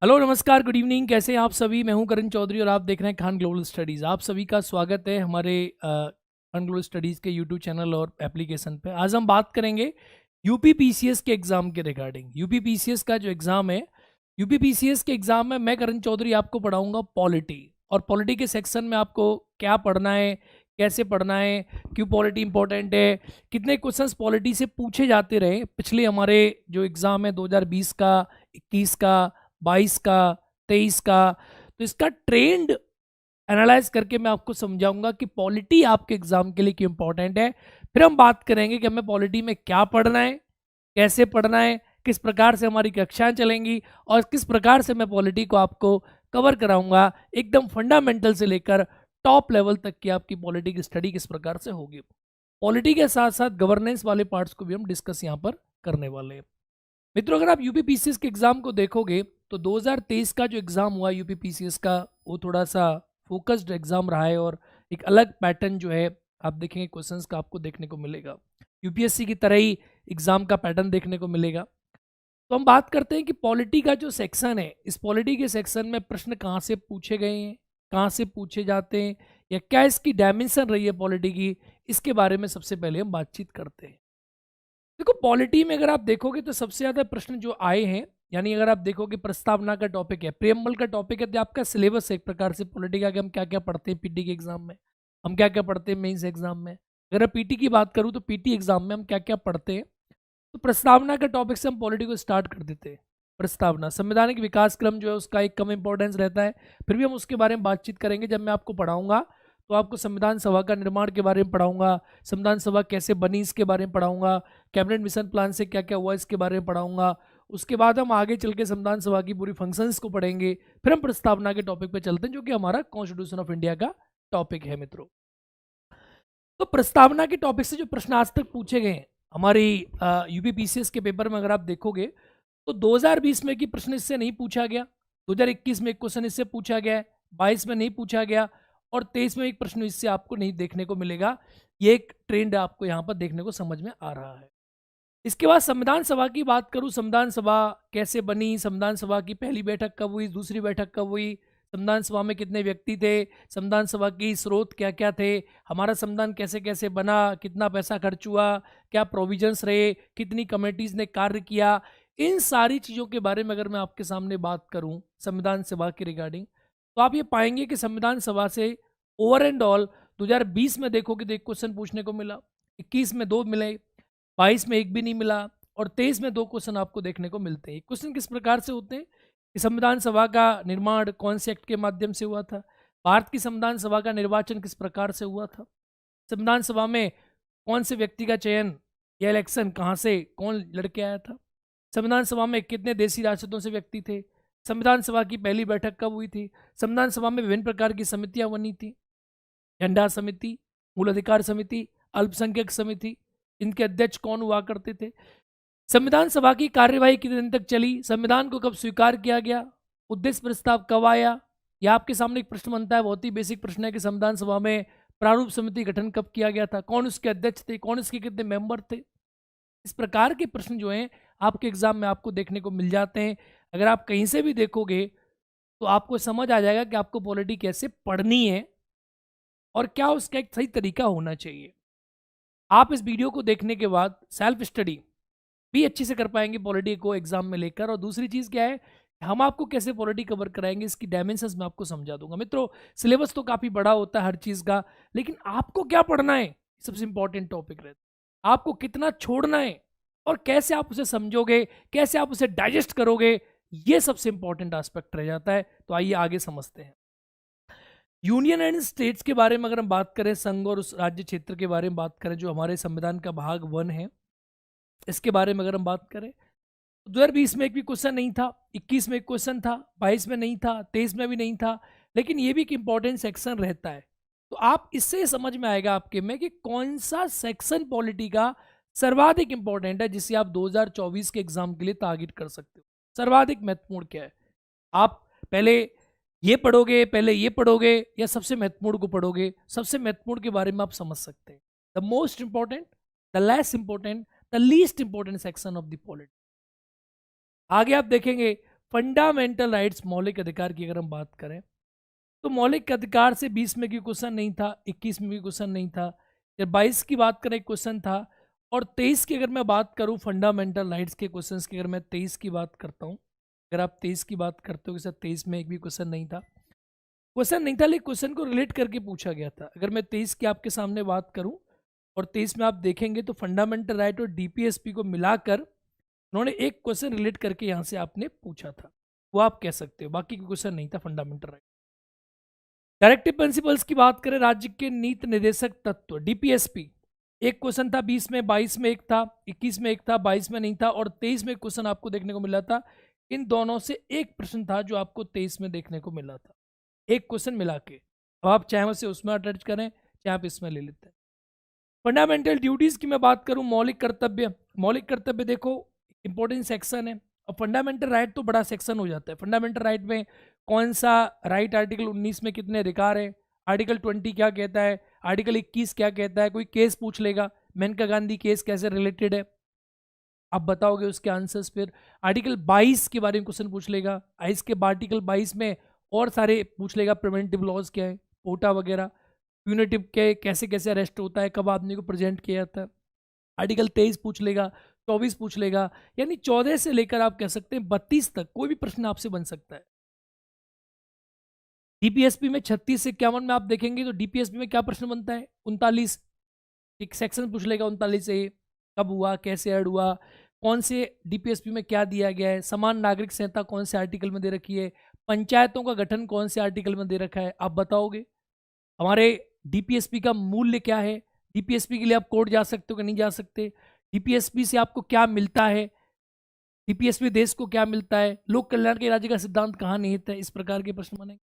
Hello नमस्कार good evening, कैसे हैं आप सभी। मैं हूं करण चौधरी और आप देख रहे हैं खान ग्लोबल स्टडीज़। आप सभी का स्वागत है हमारे खान ग्लोबल स्टडीज़ के यूट्यूब चैनल और एप्लीकेशन पे। आज हम बात करेंगे यूपी पीसीएस के एग्ज़ाम के रिगार्डिंग। यूपी पीसीएस का जो एग्ज़ाम है, यूपी पीसीएस के एग्ज़ाम में मैं करण चौधरी आपको पढ़ाऊंगा पॉलिटी। और पॉलिटी के सेक्शन में आपको क्या पढ़ना है, कैसे पढ़ना है, क्यों पॉलिटी इंपॉर्टेंट है, कितने क्वेश्चंस पॉलिटी से पूछे जाते रहे पिछले हमारे जो एग्ज़ाम है 2020 का, 21 का, 22 का, 23 का। तो इसका ट्रेंड एनालाइज करके मैं आपको समझाऊंगा कि पॉलिटी आपके एग्जाम के लिए क्यों इंपॉर्टेंट है। फिर हम बात करेंगे कि हमें पॉलिटी में क्या पढ़ना है, कैसे पढ़ना है, किस प्रकार से हमारी कक्षाएं चलेंगी और किस प्रकार से मैं पॉलिटी को आपको कवर कराऊंगा, एकदम फंडामेंटल से लेकर टॉप लेवल तक की आपकी पॉलिटी की स्टडी किस प्रकार से होगी। पॉलिटी के साथ साथ गवर्नेंस वाले पार्ट्स को भी हम डिस्कस यहाँ पर करने वाले हैं। मित्रों, अगर आप यूपी पीसीएस के एग्जाम को देखोगे तो 2023 का जो एग्जाम हुआ यूपी पीसीएस का, वो थोड़ा सा फोकस्ड एग्जाम रहा है और एक अलग पैटर्न जो है आप देखेंगे क्वेश्चंस का आपको देखने को मिलेगा। यूपीएससी की तरह ही एग्जाम का पैटर्न देखने को मिलेगा। तो हम बात करते हैं कि पॉलिटी का जो सेक्शन है, इस पॉलिटी के सेक्शन में प्रश्न कहाँ से पूछे गए हैं, कहाँ से पूछे जाते हैं, या क्या इसकी डायमेंशन रही है पॉलिटी की, इसके बारे में सबसे पहले हम बातचीत करते हैं। देखो, पॉलिटी में अगर आप देखोगे तो सबसे ज्यादा प्रश्न जो आए हैं, यानी अगर आप देखोगे प्रस्तावना का टॉपिक है, प्रियम्बल का टॉपिक है, तो आपका सिलेबस है एक प्रकार से पॉलिटी का कि हम क्या क्या पढ़ते हैं पीटी के एग्जाम में, हम क्या क्या पढ़ते हैं मेंस एग्जाम में। अगर मैं पीटी की बात करूं तो पीटी एग्जाम में हम क्या क्या पढ़ते हैं, तो प्रस्तावना के टॉपिक से हम पॉलिटी को स्टार्ट कर देते हैं। प्रस्तावना संवैधानिक विकास क्रम जो है उसका एक कम इंपॉर्टेंस रहता है, फिर भी हम उसके बारे में बातचीत करेंगे जब मैं आपको पढ़ाऊंगा। तो आपको संविधान सभा का निर्माण के बारे में पढ़ाऊंगा, संविधान सभा कैसे बनी इसके बारे में पढ़ाऊंगा, कैबिनेट मिशन प्लान से क्या क्या हुआ इसके बारे में पढ़ाऊंगा। उसके बाद हम आगे चल के संविधान सभा की पूरी फंक्शंस को पढ़ेंगे, फिर हम प्रस्तावना के टॉपिक पे चलते हैं जो कि हमारा कॉन्स्टिट्यूशन ऑफ इंडिया का टॉपिक है। मित्रों, तो प्रस्तावना के टॉपिक से जो प्रश्न आज तक पूछे गए हैं हमारी यूपी पीसीएस के पेपर में, अगर आप देखोगे तो 2020 में की प्रश्न इससे नहीं पूछा गया, 2021 में एक क्वेश्चन इससे पूछा गया है, 22 में नहीं पूछा गया और 23 में एक प्रश्न इससे आपको नहीं देखने को मिलेगा। ये एक ट्रेंड आपको यहाँ पर देखने को समझ में आ रहा है। इसके बाद संविधान सभा की बात करूं, संविधान सभा कैसे बनी, संविधान सभा की पहली बैठक कब हुई, दूसरी बैठक कब हुई, संविधान सभा में कितने व्यक्ति थे, संविधान सभा की स्रोत क्या क्या थे, हमारा संविधान कैसे कैसे बना, कितना पैसा खर्च हुआ, क्या प्रोविजंस रहे, कितनी कमेटीज ने कार्य किया, इन सारी चीज़ों के बारे में अगर मैं आपके सामने बात करूं संविधान सभा के रिगार्डिंग, तो आप ये पाएंगे कि संविधान सभा से ओवर एंड ऑल 2020 में देखोगे तो एक क्वेश्चन पूछने को मिला, 21 में 2 मिले, 22 में एक भी नहीं मिला और 23 में 2 क्वेश्चन आपको देखने को मिलते हैं। क्वेश्चन किस प्रकार से होते हैं कि संविधान सभा का निर्माण कौन से एक्ट के माध्यम से हुआ था, भारत की संविधान सभा का निर्वाचन किस प्रकार से हुआ था, संविधान सभा में कौन से व्यक्ति का चयन या इलेक्शन कहाँ से कौन लड़के आया था, संविधान सभा में कितने देशी राष्ट्रों से व्यक्ति थे, संविधान सभा की पहली बैठक कब हुई थी, संविधान सभा में विभिन्न प्रकार की समितियां बनी थी, झंडा समिति, मूल अधिकार समिति, अल्पसंख्यक समिति, इनके अध्यक्ष कौन हुआ करते थे, संविधान सभा की कार्यवाही कितने दिन तक चली, संविधान को कब स्वीकार किया गया, उद्देश्य प्रस्ताव कब आया। यह आपके सामने एक प्रश्न बनता है, बहुत ही बेसिक प्रश्न है कि संविधान सभा में प्रारूप समिति गठन कब किया गया था, कौन उसके अध्यक्ष थे, कौन इसके कितने मेंबर थे। इस प्रकार के प्रश्न जो हैं आपके एग्जाम में आपको देखने को मिल जाते हैं। अगर आप कहीं से भी देखोगे तो आपको समझ आ जाएगा कि आपको पॉलिटी कैसे पढ़नी है और क्या उसका एक सही तरीका होना चाहिए। आप इस वीडियो को देखने के बाद सेल्फ स्टडी भी अच्छे से कर पाएंगे पॉलिटी को एग्जाम में लेकर। और दूसरी चीज़ क्या है, हम आपको कैसे पॉलिटी कवर कराएंगे इसकी डायमेंशंस मैं आपको समझा दूंगा। मित्रों, सिलेबस तो काफ़ी बड़ा होता है हर चीज़ का, लेकिन आपको क्या पढ़ना है सबसे इंपॉर्टेंट टॉपिक रहता है। आपको कितना छोड़ना है और कैसे आप उसे समझोगे, कैसे आप उसे डाइजेस्ट करोगे, ये सबसे इंपॉर्टेंट एस्पेक्ट रह जाता है। तो आइए आगे समझते हैं। यूनियन एंड स्टेट्स के बारे में अगर हम बात करें, संघ और उस राज्य क्षेत्र के बारे में बात करें जो हमारे संविधान का भाग 1 है, इसके बारे में अगर हम बात करें तो 2020 में एक भी क्वेश्चन नहीं था, 21 में एक क्वेश्चन था, 22 में नहीं था, 23 में भी नहीं था, लेकिन ये भी एक इंपॉर्टेंट सेक्शन रहता है। तो आप इससे समझ में आएगा आपके में कि कौन सा सेक्शन पॉलिटी का सर्वाधिक इंपॉर्टेंट है जिसे आप 2024 के एग्जाम के लिए टारगेट कर सकते हो। सर्वाधिक महत्वपूर्ण क्या है, आप पहले ये पढ़ोगे, पहले ये पढ़ोगे, या सबसे महत्वपूर्ण को पढ़ोगे। सबसे महत्वपूर्ण के बारे में आप समझ सकते हैं, the most important, the less important, the least important section of the polity. आगे आप देखेंगे फंडामेंटल राइट्स, मौलिक अधिकार की अगर हम बात करें तो मौलिक अधिकार से 20 में की क्वेश्चन नहीं था, 21 में भी क्वेश्चन नहीं था, या 22 की बात करें क्वेश्चन था, और 23 की अगर मैं बात करूं फंडामेंटल राइट्स के क्वेश्चंस की, अगर मैं 23 की बात करता हूं, अगर आप 23 की बात करते हो कि सर 23 में एक भी क्वेश्चन नहीं था, लेकिन क्वेश्चन को रिलेट करके पूछा गया था। अगर मैं 23 की आपके सामने बात करूं और 23 में आप देखेंगे तो फंडामेंटल राइट और डीपीएसपी को मिलाकर उन्होंने एक क्वेश्चन रिलेट करके यहाँ से आपने पूछा था, वो आप कह सकते हो, बाकी क्वेश्चन नहीं था फंडामेंटल राइट। डायरेक्टिव प्रिंसिपल्स की बात करें, राज्य के नीति निर्देशक तत्व, डीपीएसपी, एक क्वेश्चन था 20 में, 22 में एक था, 21 में एक था, 22 में नहीं था, और 23 में क्वेश्चन आपको देखने को मिला था। इन दोनों से एक प्रश्न था जो आपको 23 में देखने को मिला था, एक क्वेश्चन मिला के। अब आप चाहे उसे उसमें अटैच करें, चाहे आप इसमें ले लेते हैं। फंडामेंटल ड्यूटीज की मैं बात करूं, मौलिक कर्तव्य देखो इंपॉर्टेंट सेक्शन है, और फंडामेंटल राइट तो बड़ा सेक्शन हो जाता है। फंडामेंटल राइट में कौन सा राइट, आर्टिकल 19 में कितने अधिकार है, आर्टिकल 20 क्या कहता है, आर्टिकल 21 क्या कहता है, कोई केस पूछ लेगा, मेनका गांधी केस कैसे रिलेटेड है, आप बताओगे उसके आंसर्स। फिर आर्टिकल 22 के बारे में क्वेश्चन पूछ लेगा, इसके आर्टिकल 22 में और सारे पूछ लेगा, प्रिवेंटिव लॉज क्या है, पोटा वगैरह, प्यूनिटिव के कैसे कैसे अरेस्ट होता है, कब आदमी को प्रेजेंट किया जाता है, आर्टिकल 23 पूछ लेगा, 24 पूछ लेगा, यानी 14 से लेकर आप कह सकते हैं 32 तक कोई भी प्रश्न आपसे बन सकता है। डीपीएसपी में 36 से 51 में आप देखेंगे तो डीपीएसपी में क्या प्रश्न बनता है, 39, एक सेक्शन पूछ लेगा 39 से, कब हुआ, कैसे ऐड हुआ, कौन से डीपीएसपी में क्या दिया गया है, समान नागरिक संहिता कौन से आर्टिकल में दे रखी है, पंचायतों का गठन कौन से आर्टिकल में दे रखा है, आप बताओगे। हमारे डीपीएसपी का मूल्य क्या है, डीपीएसपी के लिए आप कोर्ट जा सकते हो कि नहीं जा सकते, डीपीएसपी से आपको क्या मिलता है, डीपीएसपी देश को क्या मिलता है, लोक कल्याण के राज्य का सिद्धांत कहाँ निहित है, इस प्रकार के प्रश्न बनेंगे।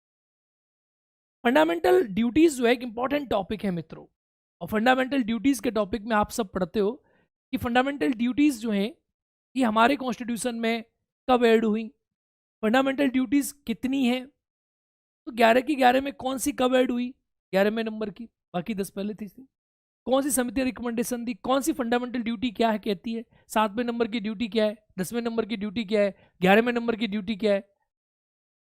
फंडामेंटल ड्यूटीज जो है एक इंपॉर्टेंट टॉपिक है मित्रों, और फंडामेंटल ड्यूटीज के टॉपिक में आप सब पढ़ते हो कि फंडामेंटल ड्यूटीज जो है ये हमारे कॉन्स्टिट्यूशन में कब ऐड हुई, फंडामेंटल ड्यूटीज कितनी है, तो 11 की 11 में कौन सी कब ऐड हुई, 11वें नंबर की, बाकी 10 पहले थी। कौन सी समिति रिकमेंडेशन दी, कौन सी फंडामेंटल ड्यूटी क्या है कहती है, 7वें नंबर की ड्यूटी क्या है, 10वें नंबर की ड्यूटी क्या है, 11वें नंबर की ड्यूटी क्या है,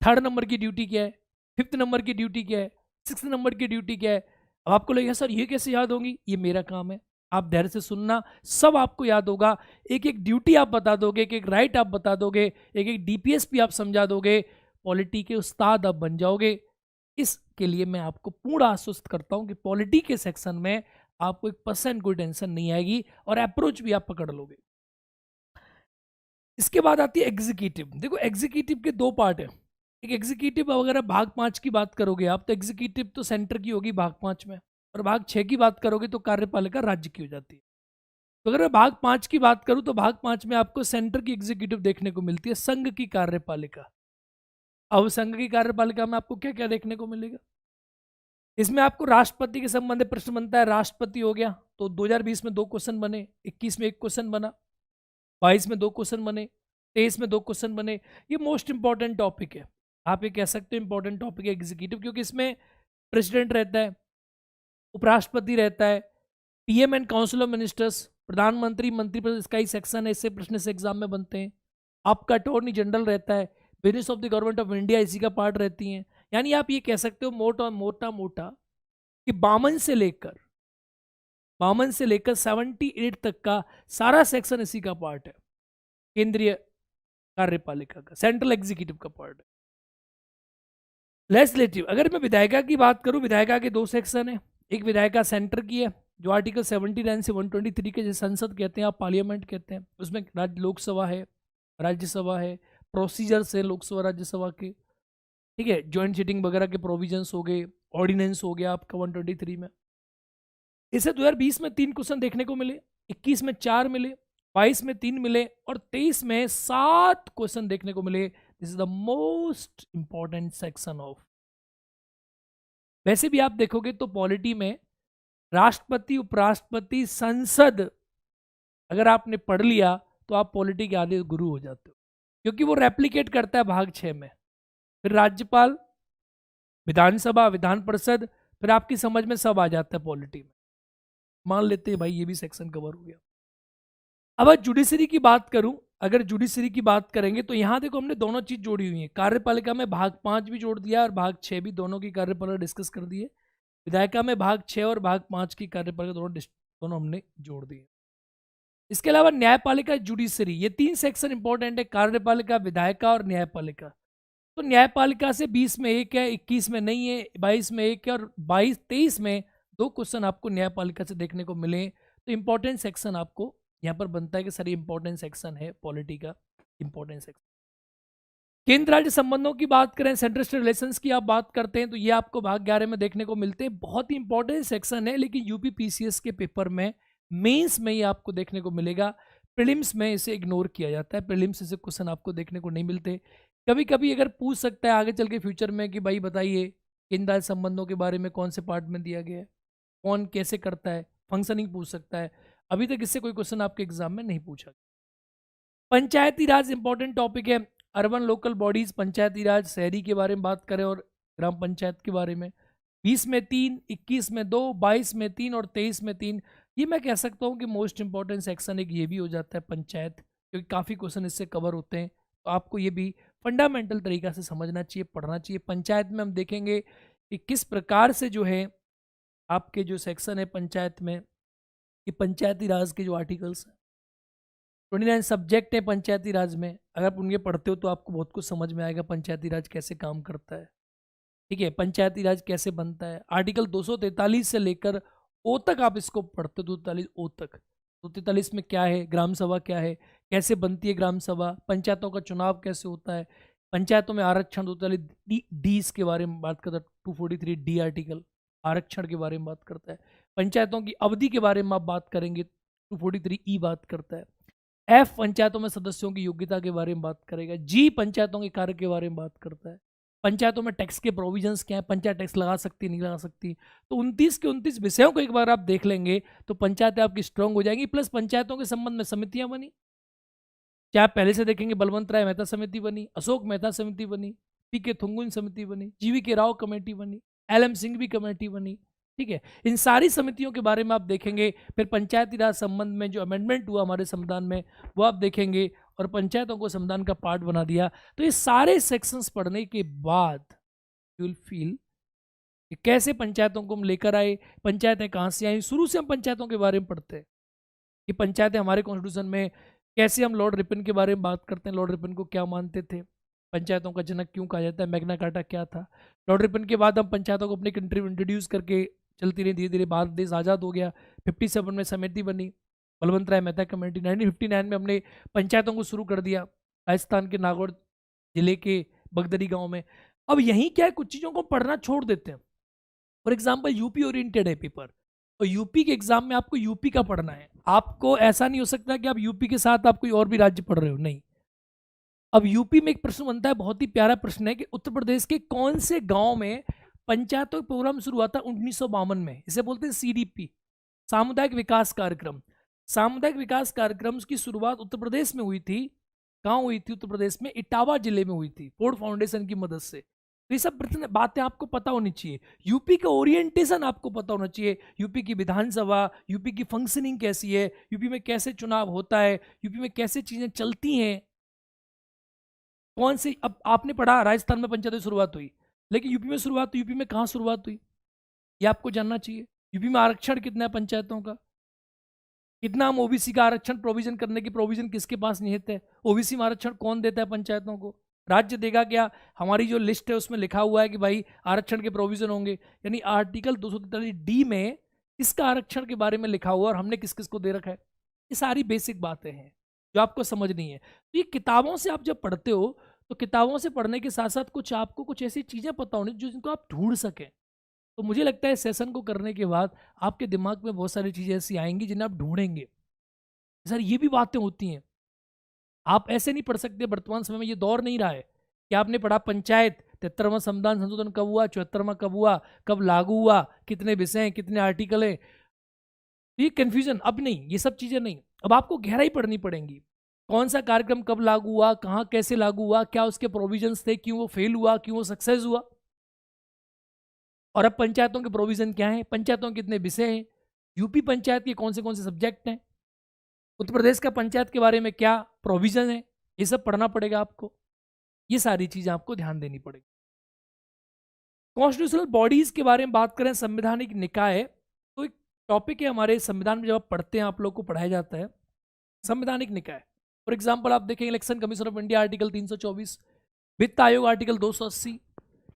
3rd नंबर की ड्यूटी क्या है, 5th नंबर की ड्यूटी क्या है, 6th नंबर की ड्यूटी क्या है। अब आपको लगेगा सर ये कैसे याद होंगी, ये मेरा काम है, आप धैर्य से सुनना, सब आपको याद होगा, एक एक ड्यूटी आप बता दोगे, एक एक राइट आप बता दोगे, एक एक डीपीएसपी आप समझा दोगे, पॉलिटी के उस्ताद आप बन जाओगे। इसके लिए मैं आपको पूरा आश्वस्त करता हूं कि पॉलिटी के सेक्शन में आपको 1% कोई टेंशन नहीं आएगी और अप्रोच भी आप पकड़ लोगे। इसके बाद आती है एग्जीक्यूटिव। देखो एग्जीक्यूटिव के दो पार्ट है, एक एग्जीक्यूटिव अगर भाग 5 की बात करोगे आप तो एग्जीक्यूटिव तो सेंटर की होगी भाग 5 में, और भाग 6 की बात करोगे तो कार्यपालिका राज्य की हो जाती है। तो अगर मैं भाग 5 की बात करूं तो भाग 5 में आपको सेंटर की एग्जीक्यूटिव देखने को मिलती है, संघ की कार्यपालिका। अब संघ की कार्यपालिका में आपको क्या क्या देखने को मिलेगा, इसमें आपको राष्ट्रपति के संबंधित प्रश्न बनता है, राष्ट्रपति हो गया तो 2020 में 2 क्वेश्चन बने, 21 में 1 क्वेश्चन बना, 22 में 2 क्वेश्चन बने, 23 में 2 क्वेश्चन बने। ये मोस्ट इंपॉर्टेंट टॉपिक है, आप ये कह सकते हो इंपॉर्टेंट टॉपिक है एग्जीक्यूटिव, क्योंकि इसमें प्रेसिडेंट रहता है, उपराष्ट्रपति रहता है, PM and council of ministers, प्रधानमंत्री, मंत्रिपरिषद, इसका ही सेक्शन है, इससे प्रश्न से एग्जाम में बनते हैं। आपका अटॉर्नी जनरल रहता है, business of the government of India इसी का पार्ट रहती हैं। यानी आप ये कह सकते हो मोटा मोटा कि 52 से लेकर 78 तक का सारा सेक्शन इसी का पार्ट है, केंद्रीय कार्यपालिका का, सेंट्रल एग्जीक्यूटिव का पार्ट है। लेजिस्लेटिव, अगर मैं विधायिका की बात करूं, विधायिका के 2 सेक्शन है, एक विधायिका सेंटर की है जो आर्टिकल 79 से 123 के, जो संसद कहते हैं आप पार्लियामेंट कहते हैं, उसमें लोकसभा है, राज्यसभा है, प्रोसीजर्स है लोकसभा राज्यसभा के, ठीक है, ज्वाइंट सीटिंग वगैरह के प्रोविजंस हो गए, ऑर्डिनेंस हो गया आपका 123 में। इसे 2020 में 3 क्वेश्चन देखने को मिले, 21 में 4 मिले, 22 में 3 मिले, और 23 में 7 क्वेश्चन देखने को मिले। This is the most important section of. वैसे भी आप देखोगे तो पॉलिटी में राष्ट्रपति, उपराष्ट्रपति, संसद अगर आपने पढ़ लिया तो आप पॉलिटी के आधे गुरु हो जाते हो, क्योंकि वो रेप्लिकेट करता है भाग 6 में। फिर राज्यपाल, विधानसभा, विधान परिषद, फिर आपकी समझ में सब आ जाता है पॉलिटी में। मान लेते हैं भाई ये भी सेक्शन कवर हो गया। अब जुडिशरी की बात करूं, अगर जुडिशरी की बात करेंगे तो यहाँ देखो हमने दोनों चीज जोड़ी हुई है। कार्यपालिका में भाग 5 भी जोड़ दिया और भाग 6 भी, दोनों की कार्यपालिका डिस्कस कर दिए। विधायिका में भाग 6 और भाग 5 की कार्यपालिका दोनों हमने जोड़ दिए। इसके अलावा न्यायपालिका, जुडिशरी, ये 3 सेक्शन इंपॉर्टेंट है, कार्यपालिका, विधायिका और न्यायपालिका। तो न्यायपालिका से 20 में 1 है, 21 में नहीं है, 22 में 1 है और 23 में 2 क्वेश्चन आपको न्यायपालिका से देखने को मिले। तो इंपॉर्टेंट सेक्शन आपको यहाँ पर बनता है कि सर इंपॉर्टेंट सेक्शन है पॉलिटी का, इंपॉर्टेंट सेक्शन। केंद्र राज्य संबंधों की बात करें, सेंट्रल स्टेट रिलेशंस की आप बात करते हैं तो ये आपको भाग 11 में देखने को मिलते हैं। बहुत ही इंपॉर्टेंट सेक्शन है, लेकिन यूपी पीसीएस के पेपर में, मेंस में ये आपको देखने को मिलेगा। प्रीलिम्स में इसे इग्नोर किया जाता है, प्रीलिम्स से क्वेश्चन आपको देखने को नहीं मिलते। कभी कभी अगर पूछ सकता है आगे चल के फ्यूचर में कि भाई बताइए केंद्र राज्य संबंधों के बारे में कौन से पार्ट में दिया गया है, कौन कैसे करता है, फंक्शनिंग पूछ सकता है। अभी तक इससे कोई क्वेश्चन आपके एग्जाम में नहीं पूछा। पंचायती राज इंपॉर्टेंट टॉपिक है। अर्बन लोकल बॉडीज, पंचायती राज, शहरी के बारे में बात करें और ग्राम पंचायत के बारे में, 20 में 3, 21 में 2, 22 में 3 और 23 में 3। ये मैं कह सकता हूँ कि मोस्ट इंपॉर्टेंट सेक्शन एक ये भी हो जाता है पंचायत, क्योंकि काफ़ी क्वेश्चन इससे कवर होते हैं। तो आपको ये भी फंडामेंटल तरीका से समझना चाहिए, पढ़ना चाहिए। पंचायत में हम देखेंगे कि किस प्रकार से जो है आपके जो सेक्शन है पंचायत में, कि पंचायती राज के जो आर्टिकल्स हैं, 29 सब्जेक्ट है पंचायती राज में, अगर आप उनके पढ़ते हो तो आपको बहुत कुछ समझ में आएगा पंचायती राज कैसे काम करता है। ठीक है, पंचायती राज कैसे बनता है। आर्टिकल 243 से लेकर ओ तक आप इसको पढ़ते हो, 243 ओ तक। 243 में क्या है, ग्राम सभा क्या है, कैसे बनती है ग्राम सभा, पंचायतों का चुनाव कैसे होता है, पंचायतों में आरक्षण, 243 डी इसके बारे में बात करता है। 243 डी आर्टिकल आरक्षण के बारे में बात करता है। पंचायतों की अवधि के बारे में आप बात करेंगे, 243 ई बात करता है। एफ पंचायतों में सदस्यों की योग्यता के बारे में बात करेगा। जी पंचायतों के कार्य के बारे में बात करता है। पंचायतों में टैक्स के प्रोविजंस क्या है, पंचायत टैक्स लगा सकती नहीं लगा सकती। तो 29 के 29 विषयों को एक बार आप देख लेंगे तो पंचायतें आपकी स्ट्रांग हो जाएंगी। प्लस पंचायतों के संबंध में समितियां बनी, क्या आप पहले से देखेंगे, बलवंत राय मेहता समिति बनी, अशोक मेहता समिति बनी, पी के थुंगुन समिति बनी, जीवी के राव कमेटी बनी, एल.एम. सिंघवी कमेटी बनी। ठीक है, इन सारी समितियों के बारे में आप देखेंगे। फिर पंचायती राज संबंध में जो अमेंडमेंट हुआ हमारे संविधान में वो आप देखेंगे, और पंचायतों को संविधान का पार्ट बना दिया। तो ये सारे सेक्शंस पढ़ने के बाद यू विल फील कि कैसे पंचायतों को हम लेकर आए, पंचायतें कहाँ से आई। शुरू से हम पंचायतों के बारे में पढ़ते हैं कि पंचायतें हमारे कॉन्स्टिट्यूशन में कैसे, हम लॉर्ड रिपन के बारे में बात करते हैं, लॉर्ड रिपन को क्या मानते थे, पंचायतों का जनक क्यों कहा जाता है, मैग्ना कार्टा क्या था। लॉर्ड रिपन के बाद हम पंचायतों को अपनी कंट्री में इंट्रोड्यूस करके चलती रही, धीरे धीरे भारत देश आज़ाद हो गया। 57 में समिति बनी, बलवंत राय मेहता कमेटी। 1959 में हमने पंचायतों को शुरू कर दिया राजस्थान के नागौर जिले के बगदरी गांव में। अब यहीं क्या है, कुछ चीज़ों को पढ़ना छोड़ देते हैं। फॉर एग्जाम्पल यूपी ओरिएंटेड है पेपर, तो यूपी के एग्जाम में आपको यूपी का पढ़ना है। आपको ऐसा नहीं हो सकता कि आप यूपी के साथ आप कोई और भी राज्य पढ़ रहे हो, नहीं। अब यूपी में एक प्रश्न बनता है, बहुत ही प्यारा प्रश्न है, कि उत्तर प्रदेश के कौन से गांव में पंचायतों का प्रोग्राम शुरू हुआ था 1952 में। इसे बोलते हैं सीडीपी, सामुदायिक विकास कार्यक्रम। सामुदायिक विकास कार्यक्रम की शुरुआत उत्तर प्रदेश में हुई थी। कहाँ हुई थी? उत्तर प्रदेश में इटावा जिले में हुई थी, फोर्ड फाउंडेशन की मदद से। तो ये सब बातें आपको पता होनी चाहिए। यूपी का ओरिएंटेशन आपको पता होना चाहिए, यूपी की विधानसभा, यूपी की फंक्शनिंग कैसी है, यूपी में कैसे चुनाव होता है, यूपी में कैसे चीजें चलती हैं, कौन सी। अब आपने पढ़ा राजस्थान में पंचायत शुरुआत हुई, लेकिन यूपी में शुरुआत, तो यूपी में कहाँ शुरुआत हुई ये आपको जानना चाहिए। यूपी में आरक्षण कितना है पंचायतों का, कितना हम ओबीसी का आरक्षण प्रोविजन करने की प्रोविजन किसके पास निहित है, ओबीसी में आरक्षण कौन देता है पंचायतों को, राज्य देगा क्या। हमारी जो लिस्ट है उसमें लिखा हुआ है कि भाई आरक्षण के प्रोविजन होंगे, यानी आर्टिकल 243 डी में किसका आरक्षण के बारे में लिखा हुआ और हमने किस किस को दे रखा है। ये सारी बेसिक बातें हैं जो आपको समझनी है। तो ये किताबों से आप जब पढ़ते हो तो किताबों से पढ़ने के साथ साथ कुछ आपको कुछ ऐसी चीज़ें पता होनी जो जिनको आप ढूंढ सकें। तो मुझे लगता है सेशन को करने के बाद आपके दिमाग में बहुत सारी चीज़ें ऐसी आएंगी जिन्हें आप ढूंढेंगे, सर ये भी बातें होती हैं। आप ऐसे नहीं पढ़ सकते, वर्तमान समय में ये दौर नहीं रहा है कि आपने पढ़ा पंचायत 73वां संविधान संशोधन कब हुआ, 74वां कब हुआ, कब लागू हुआ, कितने विषय हैं, कितने आर्टिकल हैं। ये कंफ्यूजन अब नहीं, ये सब चीज़ें नहीं। अब आपको गहराई पढ़नी पड़ेंगी, कौन सा कार्यक्रम कब लागू हुआ, कहाँ कैसे लागू हुआ, क्या उसके प्रोविजंस थे, क्यों वो फेल हुआ, क्यों वो सक्सेस हुआ। और अब पंचायतों के प्रोविजन क्या है, पंचायतों के कितने विषय हैं, यूपी पंचायत के कौन से सब्जेक्ट हैं, उत्तर प्रदेश का पंचायत के बारे में क्या प्रोविजन है, ये सब पढ़ना पड़ेगा आपको। ये सारी चीजें आपको ध्यान देनी पड़ेगी। कॉन्स्टिट्यूशनल बॉडीज के बारे में बात करें, संवैधानिक निकाय, तो एक टॉपिक है हमारे संविधान में, जब आप पढ़ते हैं आप लोग को पढ़ाया जाता है संवैधानिक निकाय। फॉर एग्जाम्पल आप देखें election commission of India article 324, वित्त आयोग article 280,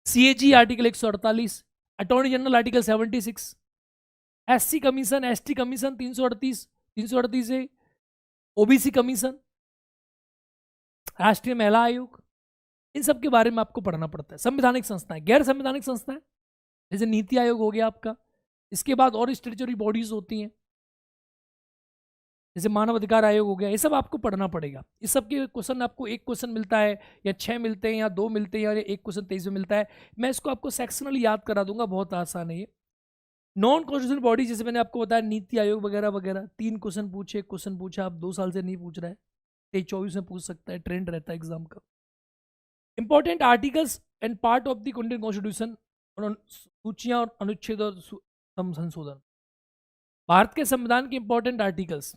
CAG article 148, attorney general article 76, SC commission, ST commission 338 है, ओबीसी कमीशन, राष्ट्रीय महिला आयोग, इन सब के बारे में आपको पढ़ना पड़ता है। संवैधानिक संस्थाएं, गैर संवैधानिक संस्थाएं जैसे नीति आयोग हो गया आपका, इसके बाद और स्टेचुटरी बॉडीज होती हैं जैसे मानव अधिकार आयोग हो गया, ये सब आपको पढ़ना पड़ेगा। इस सब के क्वेश्चन आपको एक क्वेश्चन मिलता है या 6 मिलते हैं या 2 मिलते हैं या एक क्वेश्चन 23 में मिलता है। मैं इसको आपको सेक्शनली याद करा दूंगा, बहुत आसान है ये। नॉन कॉन्स्टिट्यूशनल बॉडी जैसे मैंने आपको बताया नीति आयोग वगैरह वगैरह, 3 क्वेश्चन पूछे, क्वेश्चन पूछा, आप 2 साल से नहीं पूछ रहा है, 23-24 में पूछ सकता है, ट्रेंड रहता है एग्जाम का। Important articles and part of the Indian constitution, सूचियां और अनुच्छेद और संशोधन, भारत के संविधान के इंपॉर्टेंट आर्टिकल्स,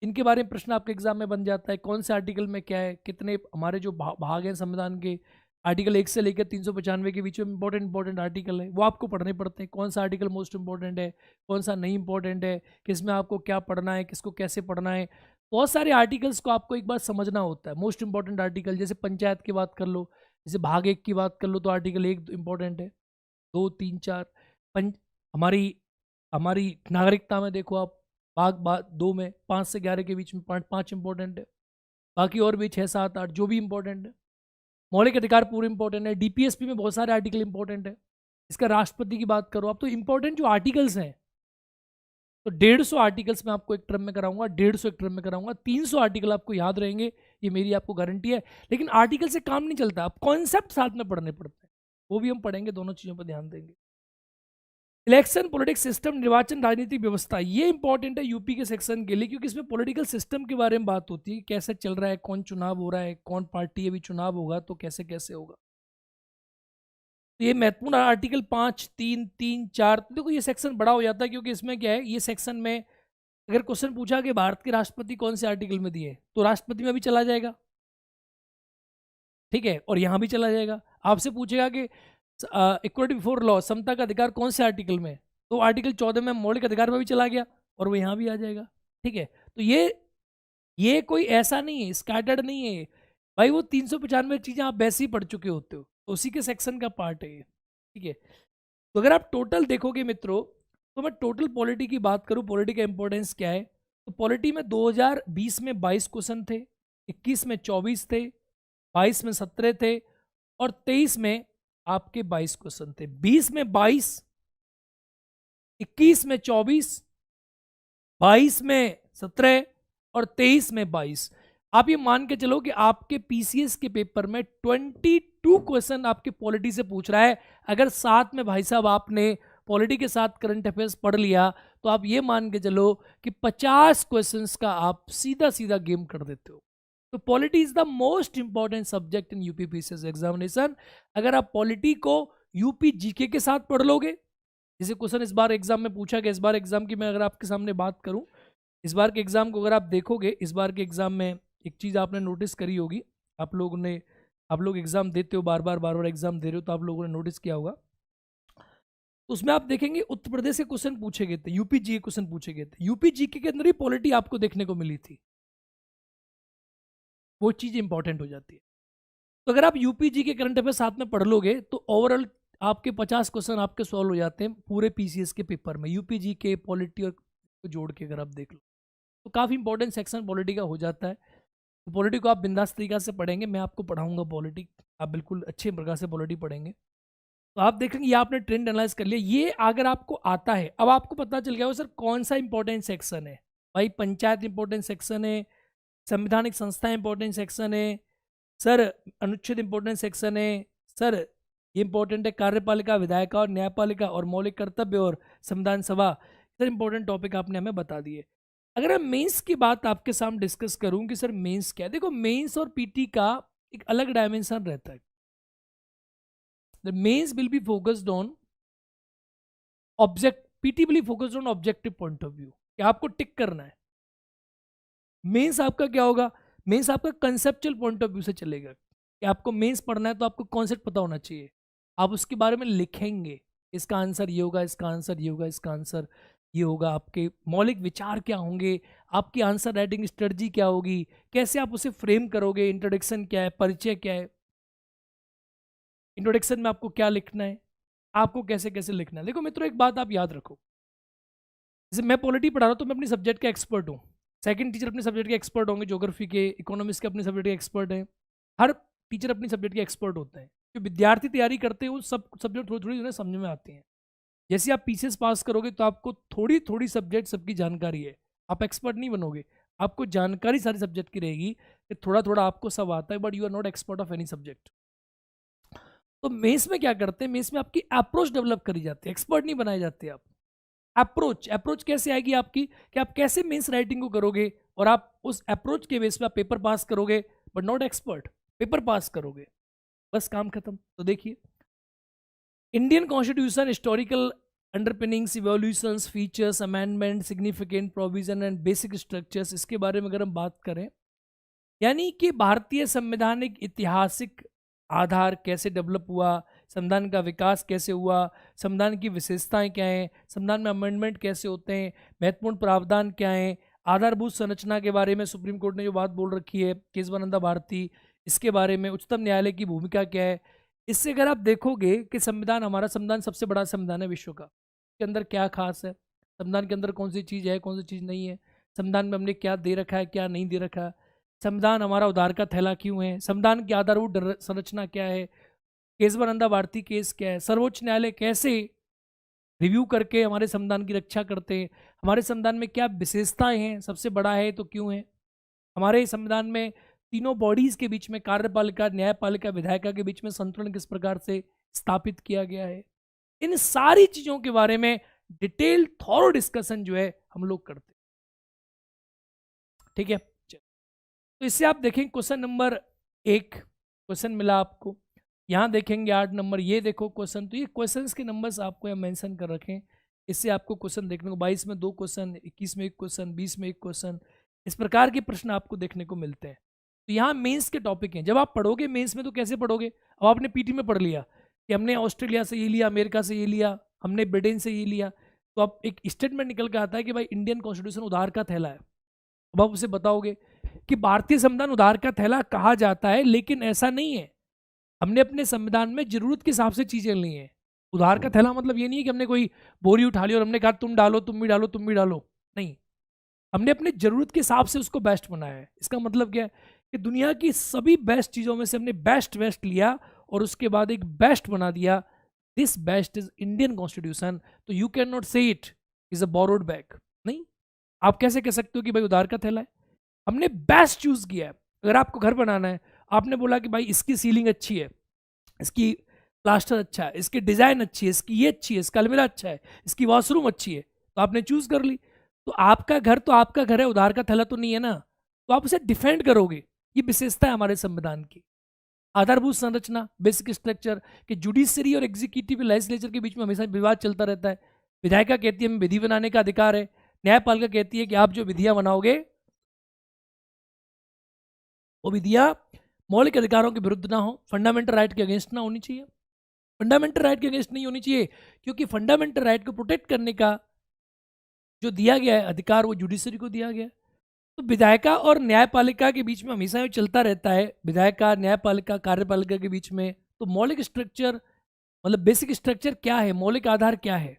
इनके बारे में प्रश्न आपके एग्जाम में बन जाता है। कौन से आर्टिकल में क्या है, कितने हमारे जो भाग हैं संविधान के, आर्टिकल 1 से लेकर 395 के बीच में इंपॉर्टेंट आर्टिकल है, वो आपको पढ़ने पड़ते हैं। कौन सा आर्टिकल मोस्ट इंपॉर्टेंट है, कौन सा नहीं इंपॉर्टेंट है, किसमें आपको क्या पढ़ना है, किसको कैसे पढ़ना है, बहुत सारे आर्टिकल्स को आपको एक बार समझना होता है। मोस्ट इंपॉर्टेंट आर्टिकल जैसे पंचायत की बात कर लो, जैसे भाग 1 की बात कर लो तो आर्टिकल 1 इंपॉर्टेंट है, 2, 3, 4। हमारी हमारी नागरिकता में देखो आप, भाग 2 में 5 से 11 के बीच में 5 इंपॉर्टेंट है, बाकी और भी 6, 7, 8 जो भी इंपॉर्टेंट है। मौलिक अधिकार पूरे इंपॉर्टेंट है, डीपीएसपी में बहुत सारे आर्टिकल इंपॉर्टेंट है। इसका राष्ट्रपति की बात करो आप, तो इंपॉर्टेंट जो आर्टिकल्स हैं, तो 150 आर्टिकल्स मैं आपको एक टर्म में कराऊंगा, 150 एक टर्म में कराऊंगा, 300 आर्टिकल आपको याद रहेंगे, ये मेरी आपको गारंटी है। लेकिन आर्टिकल से काम नहीं चलता, आप कॉन्सेप्ट साथ में पढ़ने पड़ते हैं, वो भी हम पढ़ेंगे, दोनों चीज़ों पर ध्यान देंगे। इलेक्शन पॉलिटिक्स सिस्टम, निर्वाचन राजनीतिक व्यवस्था, ये इंपॉर्टेंट है यूपी के सेक्शन के लिए, क्योंकि इसमें पॉलिटिकल सिस्टम के बारे में बात होती है, कैसे चल रहा है, कौन चुनाव हो रहा है, कौन पार्टी अभी चुनाव होगा तो कैसे कैसे होगा। तो ये महत्वपूर्ण आर्टिकल 5, 3, 3, 4, देखो ये सेक्शन बड़ा हो जाता है, क्योंकि इसमें क्या है, ये सेक्शन में अगर क्वेश्चन पूछा कि भारत के राष्ट्रपति कौन से आर्टिकल में दिए, तो राष्ट्रपति में भी चला जाएगा, ठीक है, और यहां भी चला जाएगा। आपसे पूछेगा कि इक्वलिटी बिफोर लॉ, समता का अधिकार कौन से आर्टिकल में, तो आर्टिकल 14 में मौलिक अधिकार में भी चला गया और वो यहाँ भी आ जाएगा, ठीक है। तो ये कोई ऐसा नहीं है, स्कैटर्ड नहीं है भाई, वो 395 चीज़ें आप वैसे ही पढ़ चुके होते हो, तो उसी के सेक्शन का पार्ट है ये, ठीक है। तो अगर आप टोटल देखोगे मित्रों, तो मैं टोटल पॉलिटी की बात करूँ, पॉलिटी का इंपॉर्टेंस क्या है, तो पॉलिटी में 2020 में 22 क्वेश्चन थे, 21 में 24 थे, 22 में 17 थे और 23 में आपके 22 क्वेश्चन थे। 20 में 22, 21 में 24, 22 में 17 और 23 में 22। आप ये मान के चलो कि आपके पीसीएस के पेपर में 22 क्वेश्चन आपके पॉलिटी से पूछ रहा है। अगर साथ में भाई साहब आपने पॉलिटी के साथ करंट अफेयर्स पढ़ लिया, तो आप ये मान के चलो कि 50 क्वेश्चंस का आप सीधा सीधा गेम कर देते हो। तो polity is the most important subject in UP PCS examination. अगर आप पॉलिटी को यूपी जीके के साथ पढ़ लोगे, जैसे क्वेश्चन इस बार एग्जाम में पूछा गया, इस बार एग्जाम की मैं अगर आपके सामने बात करूं, इस बार के एग्जाम को अगर आप देखोगे, इस बार के एग्जाम में एक चीज़ आपने नोटिस करी होगी, आप लोग एग्जाम देते हो, बार बार एग्जाम दे रहे हो, तो आप लोगों ने नोटिस किया होगा, तो उसमें आप देखेंगे उत्तर प्रदेश से क्वेश्चन पूछे गए थे, यूपी जी के क्वेश्चन पूछे गए थे, यूपी जीके के अंदर ही पॉलिटी आपको देखने को मिली थी, वो चीज़ इंपॉर्टेंट हो जाती है। तो अगर आप यूपी जी के करंट अफेयर साथ में पढ़ लोगे, तो ओवरऑल आपके 50 क्वेश्चन आपके सॉल्व हो जाते हैं पूरे पीसीएस के पेपर में, यूपी जी के पॉलिटी और जोड़ के अगर आप देख लो, तो काफ़ी इंपॉर्टेंट सेक्शन पॉलिटी का हो जाता है। तो पॉलिटी को आप बिंदास तरीका से पढ़ेंगे, मैं आपको पढ़ाऊंगा पॉलिटी, आप बिल्कुल अच्छे प्रकार से पॉलिटी पढ़ेंगे। तो आप देखेंगे ये आपने ट्रेंड एनालाइज कर लिया, ये अगर आपको आता है, अब आपको पता चल गया हो सर कौन सा इंपॉर्टेंट सेक्शन है। भाई पंचायत इंपॉर्टेंट सेक्शन है, संवैधानिक संस्था इंपॉर्टेंट सेक्शन है, सर अनुच्छेद इंपॉर्टेंट सेक्शन है, सर ये इंपॉर्टेंट है कार्यपालिका, विधायिका और न्यायपालिका और मौलिक कर्तव्य और संविधान सभा, सर इंपॉर्टेंट टॉपिक आपने हमें बता दिए। अगर मैं मेंस की बात आपके सामने डिस्कस करूं कि सर मेंस क्या है, देखो मेंस और पीटी का एक अलग डायमेंशन रहता है। The mains will be focused on object, PT will be focused on objective point of view, कि आपको टिक करना है, मेंस आपका क्या होगा, मेंस आपका कंसेप्चुअल पॉइंट ऑफ व्यू से चलेगा कि आपको मेंस पढ़ना है तो आपको कॉन्सेप्ट पता होना चाहिए, आप उसके बारे में लिखेंगे, इसका आंसर ये होगा, इसका आंसर ये होगा, इसका आंसर ये होगा, आपके मौलिक विचार क्या होंगे, आपकी आंसर राइटिंग स्ट्रेटजी क्या होगी, कैसे आप उसे फ्रेम करोगे, इंट्रोडक्शन क्या है, परिचय क्या है, इंट्रोडक्शन में आपको क्या लिखना है, आपको कैसे कैसे लिखना है। देखो मित्रों, एक बात आप याद रखो, जैसे मैं पॉलिटी पढ़ा रहा हूँ तो मैं अपनी सब्जेक्ट का एक्सपर्ट हूँ, सेकंड टीचर अपने सब्जेक्ट के एक्सपर्ट होंगे, ज्योग्राफी के, इकोनॉमिक्स के अपने सब्जेक्ट के एक्सपर्ट हैं, हर टीचर अपनी सब्जेक्ट के एक्सपर्ट होते हैं। जो विद्यार्थी तैयारी करते हैं वो सब सब्जेक्ट थोड़ी थोड़ी उन्हें समझ में आती हैं। जैसे आप पीसीएस पास करोगे तो आपको थोड़ी थोड़ी सब्जेक्ट सबकी जानकारी है, आप एक्सपर्ट नहीं बनोगे, आपको जानकारी सारी सब्जेक्ट की रहेगी कि थोड़ा थोड़ा आपको सब आता है, but you are not expert of any subject. तो मेंस में क्या करते हैं, मेंस में आपकी अप्रोच डेवलप करी जाती है, एक्सपर्ट नहीं बनाए जाते आप। अप्रोच कैसे आएगी आपकी, कि आप कैसे मेंस राइटिंग को करोगे, और आप उस अप्रोच के बेस पे आप पेपर पास करोगे, but not expert, paper pass करोगे, बस काम खत्म। तो देखिए, Indian constitution historical underpinnings, evolutions, features, amendment, significant provision and basic structures, इसके बारे में अगर हम बात करें, यानी कि भारतीय संवैधानिक ऐतिहासिक आधार कैसे डेवलप हुआ, संविधान का विकास कैसे हुआ, संविधान की विशेषताएं क्या हैं, संविधान में अमेंडमेंट कैसे होते हैं, महत्वपूर्ण प्रावधान क्या हैं, आधारभूत संरचना के बारे में सुप्रीम कोर्ट ने जो बात बोल रखी है, केशवानंदा भारती, इसके बारे में उच्चतम न्यायालय की भूमिका क्या है। इससे अगर आप देखोगे कि संविधान, हमारा संविधान सबसे बड़ा संविधान है विश्व का, के अंदर क्या खास है, संविधान के अंदर कौन सी चीज़ है, कौन सी चीज़ नहीं है, संविधान में हमने क्या दे रखा है, क्या नहीं दे रखा है, संविधान हमारा उधार का थैला क्यों है, संविधान की आधारभूत संरचना क्या है, केशवानंदा भारती केस क्या है, सर्वोच्च न्यायालय कैसे रिव्यू करके हमारे संविधान की रक्षा करते हैं, हमारे संविधान में क्या विशेषताएं हैं, सबसे बड़ा है तो क्यों है, हमारे संविधान में तीनों बॉडीज के बीच में, कार्यपालिका, न्यायपालिका, विधायिका के बीच में संतुलन किस प्रकार से स्थापित किया गया है। इन सारी चीजों के बारे में डिटेल थॉरो डिस्कशन जो है हम लोग करते हैं। ठीक है, तो इससे आप देखें क्वेश्चन नंबर 1 क्वेश्चन मिला आपको, यहाँ देखेंगे 8 नंबर, ये देखो क्वेश्चन, तो ये क्वेश्चंस के नंबर्स आपको यहाँ मेंशन कर रखें, इससे आपको क्वेश्चन देखने को 22 में 2 क्वेश्चन, 21 में 1 क्वेश्चन, 20 में 1 क्वेश्चन, इस प्रकार के प्रश्न आपको देखने को मिलते हैं। तो यहाँ मेंस के टॉपिक हैं, जब आप पढ़ोगे मेंस में तो कैसे पढ़ोगे, अब आपने पीटी में पढ़ लिया कि हमने ऑस्ट्रेलिया से ये लिया, अमेरिका से ये लिया, हमने ब्रिटेन से ये लिया, तो अब एक स्टेटमेंट निकल के आता है कि भाई इंडियन कॉन्स्टिट्यूशन उधार का थैला है। अब आप उसे बताओगे कि भारतीय संविधान उधार का थैला कहा जाता है, लेकिन ऐसा नहीं है, हमने अपने संविधान में जरूरत के हिसाब से चीजें ली हैं। उधार का थैला मतलब ये नहीं है कि हमने कोई बोरी उठा ली और हमने कहा तुम डालो, तुम भी डालो, तुम भी डालो, नहीं, हमने अपने जरूरत के हिसाब से उसको बेस्ट बनाया है। इसका मतलब क्या है कि दुनिया की सभी बेस्ट चीजों में से हमने बेस्ट बेस्ट लिया और उसके बाद एक बेस्ट बना दिया, this best is Indian constitution. तो यू कैन नॉट से it is a borrowed bag, नहीं, आप कैसे कह सकते हो कि भाई उधार का थैला है, हमने बेस्ट चूज किया है। अगर आपको घर बनाना है, आपने बोला कि भाई इसकी सीलिंग अच्छी है, इसकी प्लास्टर अच्छा है, इसकी डिजाइन अच्छी है, इसकी ये अच्छी है, इसका अलमीरा अच्छा है, इसकी वॉशरूम अच्छी है, तो आपने चूज कर ली। तो आपका घर तो आपका घर है, उधार का थैला तो नहीं है ना, तो आप उसे डिफेंड करोगे। ये विशेषता है हमारे संविधान की, आधारभूत संरचना, बेसिक स्ट्रक्चर, कि जुडिशरी और एग्जीक्यूटिव लेजिस्लेचर के बीच में हमेशा विवाद चलता रहता है। विधायिका कहती है हमें विधि बनाने का अधिकार है, न्यायपालिका कहती है कि आप जो विधियां बनाओगे वो विधियां मौलिक अधिकारों के विरुद्ध ना हो, फंडामेंटल राइट के अगेंस्ट ना होनी चाहिए, फंडामेंटल राइट के अगेंस्ट नहीं होनी चाहिए, क्योंकि फंडामेंटल राइट को प्रोटेक्ट करने का जो दिया गया है अधिकार वो जुडिशरी को दिया गया है। तो विधायिका और न्यायपालिका के बीच में हमेशा ये चलता रहता है, विधायिका, न्यायपालिका, कार्यपालिका के बीच में। तो मौलिक स्ट्रक्चर मतलब बेसिक स्ट्रक्चर क्या है, मौलिक आधार क्या है,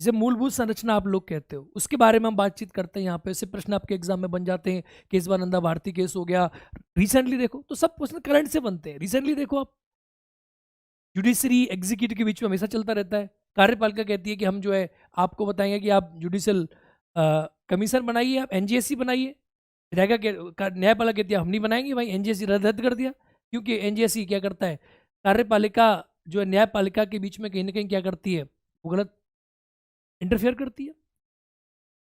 जिसे मूलभूत संरचना आप लोग कहते हो, उसके बारे में हम बातचीत करते हैं यहाँ पे। ऐसे प्रश्न आपके एग्जाम में बन जाते हैं, केशवानंदा भारती केस हो गया, रिसेंटली देखो, तो सब प्रश्न करंट से बनते हैं। रिसेंटली देखो आप, जुडिशरी एग्जीक्यूटिव के बीच में हमेशा चलता रहता है। कार्यपालिका कहती है कि हम जो है आपको बताएंगे कि आप जुडिशियल कमीशन बनाइए, आप एनजीएससी बनाइए, न्यायपालिका कहती है हम नहीं बनाएंगे, भाई एनजीएससी रद्द कर दिया, क्योंकि एनजीएससी क्या करता है, कार्यपालिका जो है न्यायपालिका के बीच में कहीं ना कहीं क्या करती है, वो गलत इंटरफेयर करती है।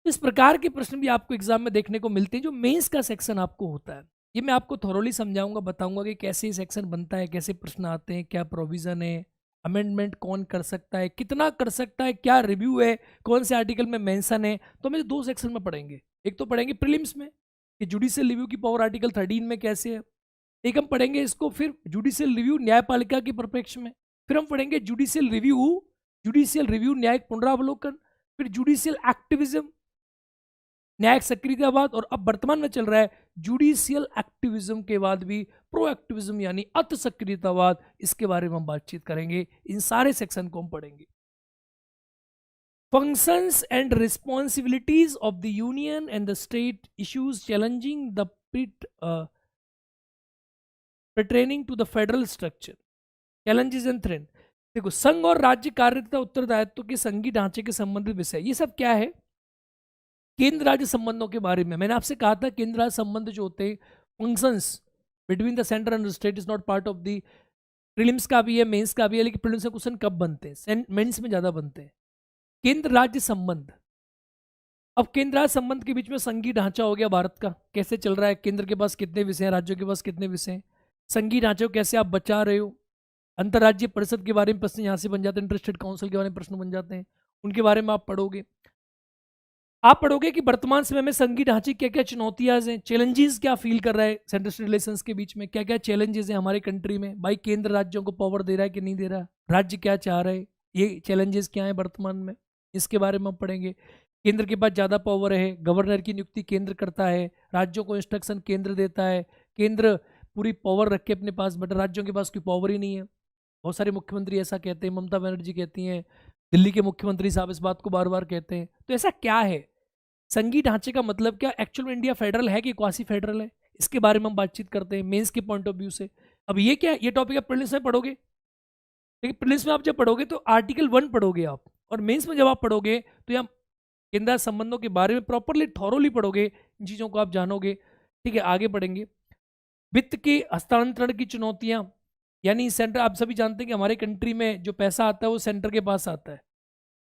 इस प्रकार के प्रश्न भी आपको एग्जाम में देखने को मिलते हैं, जो मेंस का सेक्शन आपको होता है। ये मैं आपको थोरोली समझाऊंगा, बताऊंगा कि कैसे ये सेक्शन बनता है, कैसे प्रश्न आते हैं, क्या प्रोविजन है, अमेंडमेंट कौन कर सकता है, कितना कर सकता है, क्या रिव्यू है, कौन से आर्टिकल में मेंशन है। तो हम 2 सेक्शन में पढ़ेंगे, एक तो पढ़ेंगे प्रीलिम्स में कि जुडिशियल रिव्यू की पावर आर्टिकल 13 में कैसे है। एक हम पढ़ेंगे इसको फिर जुडिशियल रिव्यू न्यायपालिका के परिप्रेक्ष्य में, फिर हम पढ़ेंगे जुडिशियल रिव्यू न्यायिक पुनरावलोकन, फिर जुडिशियल एक्टिविज्म न्यायिक सक्रियतावाद, और अब वर्तमान में चल रहा है जुडिशियल एक्टिविज्म के बाद भी प्रो एक्टिविज्म यानी अत सक्रियतावाद। इसके बारे में हम बातचीत करेंगे, इन सारे सेक्शन को हम पढ़ेंगे। Functions and responsibilities of the union and the state issues challenging the pertaining to the federal structure challenges and threat. देखो, संघ और राज्य कार्य तथा उत्तरदायित्व के संघीय ढांचे के संबंधित विषय, ये सब क्या है? केंद्र राज्य संबंधों के बारे में। मैंने आपसे कहा था केंद्र राज्य संबंध जो होते हैं, functions between the centre and state is not part of the prelims का भी है, मेंस का भी है, लेकिन प्रीलिम्स का क्वेश्चन कब बनते हैं? मेंस में ज्यादा बनते हैं। केंद्र राज्य संबंध, अब केंद्र राज्य संबंध के बीच में संघीय ढांचा हो गया भारत का, कैसे चल रहा है, केंद्र के पास कितने विषय हैं, राज्यों के पास कितने विषय हैं, संघीय ढांचे को कैसे आप बचा रहे हो। अंतर्राज्यीय परिषद के बारे में प्रश्न यहाँ से बन जाते हैं, इंटरस्टेट काउंसिल के बारे में प्रश्न बन जाते हैं, उनके बारे में आप पढ़ोगे। आप पढ़ोगे कि वर्तमान समय में संघीय ढांचे क्या क्या चुनौतियां हैं, चैलेंजेस क्या फील कर रहा है सेंट्रल स्टेट रिलेशंस के बीच में, क्या क्या चैलेंजेस हैं हमारे कंट्री में। भाई केंद्र राज्यों को पावर दे रहा है कि नहीं दे रहा, राज्य क्या चाह रहे हैं, ये चैलेंजेस क्या है वर्तमान में, इसके बारे में हम पढ़ेंगे। केंद्र के पास ज़्यादा पावर है, गवर्नर की नियुक्ति केंद्र करता है, राज्यों को इंस्ट्रक्शन केंद्र देता है, केंद्र पूरी पावर रख के अपने पास, बट राज्यों के पास कोई पावर ही नहीं है। बहुत सारे मुख्यमंत्री ऐसा कहते हैं, ममता बनर्जी कहती हैं, दिल्ली के मुख्यमंत्री साहब इस बात को बार बार कहते हैं। तो ऐसा क्या है, संघीय ढांचे का मतलब क्या, एक्चुअल में इंडिया फेडरल है कि क्वासी फेडरल है, इसके बारे में हम बातचीत करते हैं मेंस के पॉइंट ऑफ व्यू से। अब ये क्या, ये टॉपिक आप प्रीलिम्स में पढ़ोगे, लेकिन प्रीलिम्स में आप जब पढ़ोगे तो आर्टिकल 1 पढ़ोगे आप, और मेंस में जब आप पढ़ोगे तो यहाँ केंद्र संबंधों के बारे में प्रॉपरली थॉरोली पढ़ोगे, इन चीज़ों को आप जानोगे। ठीक है, आगे बढ़ेंगे। वित्त के हस्तांतरण की चुनौतियां, यानी सेंटर, आप सभी जानते हैं कि हमारे कंट्री में जो पैसा आता है वो सेंटर के पास आता है,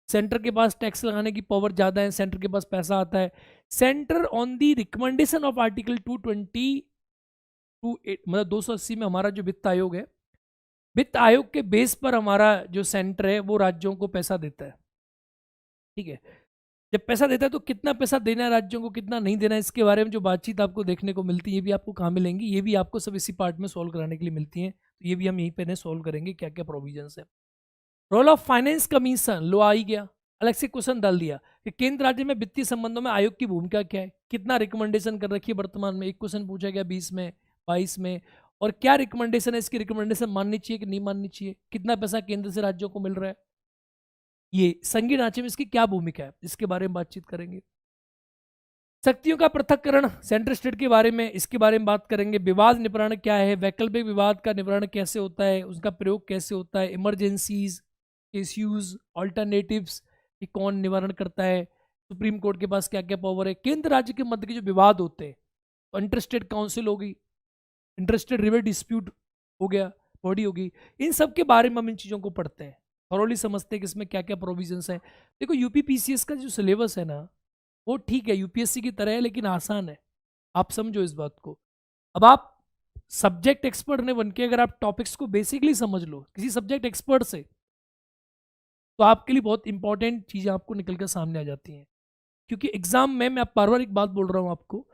सेंटर के पास टैक्स लगाने की पावर ज़्यादा है, सेंटर के पास पैसा आता है। Centre on the recommendation of article 220 मतलब 280 में हमारा जो वित्त आयोग है, वित्त आयोग के बेस पर हमारा जो सेंटर है वो राज्यों को पैसा देता है। ठीक है, जब पैसा देता है तो कितना पैसा देना है राज्यों को, कितना नहीं देना है, इसके बारे में जो बातचीत आपको देखने को मिलती है, ये भी आपको कहाँ मिलेंगी, ये भी आपको सब इसी पार्ट में सॉल्व कराने के लिए मिलती हैं। तो ये भी हम यहीं पे सॉल्व करेंगे क्या क्या प्रोविजंस है। रोल ऑफ फाइनेंस कमीशन, लो आ ही गया, अलग से क्वेश्चन डाल दिया कि केंद्र राज्य में वित्तीय संबंधों में आयोग की भूमिका क्या है, कितना रिकमेंडेशन कर रखी है वर्तमान में, एक क्वेश्चन पूछा गया 20 में 22 में, और क्या रिकमेंडेशन है, इसकी रिकमेंडेशन माननी चाहिए कि नहीं माननी चाहिए, कितना पैसा केंद्र से राज्यों को मिल रहा है, ये संघीय ढांचे में इसकी क्या भूमिका है, इसके बारे में बातचीत करेंगे। शक्तियों का पृथक्करण, सेंट्रल स्टेट के बारे में, इसके बारे में बात करेंगे। विवाद निवारण क्या है, वैकल्पिक विवाद का निवारण कैसे होता है, उसका प्रयोग कैसे होता है, इमरजेंसीज, इश्यूज, ऑल्टरनेटिव्स कि कौन निवारण करता है, सुप्रीम कोर्ट के पास क्या क्या पावर है, केंद्र राज्य के मध्य के जो विवाद होते हैं, तो इंटरस्टेट काउंसिल होगी, इंटरस्टेट रिवर डिस्प्यूट हो गया, बॉडी होगी, इन सब के बारे में हम इन चीज़ों को पढ़ते हैं, थॉरोली समझते हैं कि इसमें क्या क्या प्रोविजंस हैं। देखो यूपीपीसीएस का जो सिलेबस है ना, वो ठीक है, यूपीएससी की तरह है, लेकिन आसान है, आप समझो इस बात को। अब आप सब्जेक्ट एक्सपर्ट ने बन के अगर आप टॉपिक्स को बेसिकली समझ लो किसी सब्जेक्ट एक्सपर्ट से, तो आपके लिए बहुत इंपॉर्टेंट चीज़ें आपको निकल कर सामने आ जाती हैं। क्योंकि एग्जाम में, मैं बार बार एक बात बोल रहा हूँ आपको,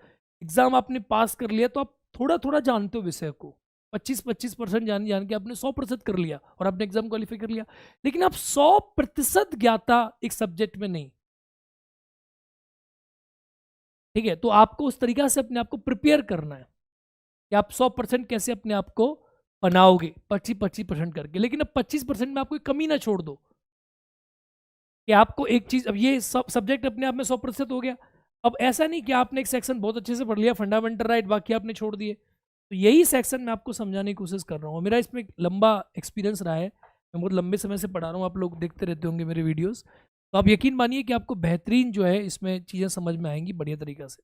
एग्जाम आपने पास कर लिया तो आप थोड़ा थोड़ा जानते हो विषय को, 25% जान के आपने 100% कर लिया और आपने एग्जाम क्वालिफाई कर लिया, लेकिन आप 100% ज्ञाता एक सब्जेक्ट में नहीं। ठीक है, तो आपको उस तरीका से अपने आप को प्रिपेयर करना है कि आप 100% कैसे अपने आप को बनाओगे 25% करके, लेकिन अब 25% में आपको कमी ना छोड़ दो कि आपको एक चीज, अब ये सब सब्जेक्ट अपने आप में 100% हो गया, अब ऐसा नहीं कि आपने एक सेक्शन बहुत अच्छे से पढ़ लिया, फंडामेंटल राइट, बाकी आपने छोड़ दिए। तो यही सेक्शन मैं आपको समझाने की कोशिश कर रहा हूँ, मेरा इसमें लंबा एक्सपीरियंस रहा है, मैं बहुत लंबे समय से पढ़ा रहा हूँ, आप लोग देखते रहते होंगे मेरे वीडियोस, तो आप यकीन मानिए कि आपको बेहतरीन जो है इसमें चीज़ें समझ में आएंगी बढ़िया तरीका से।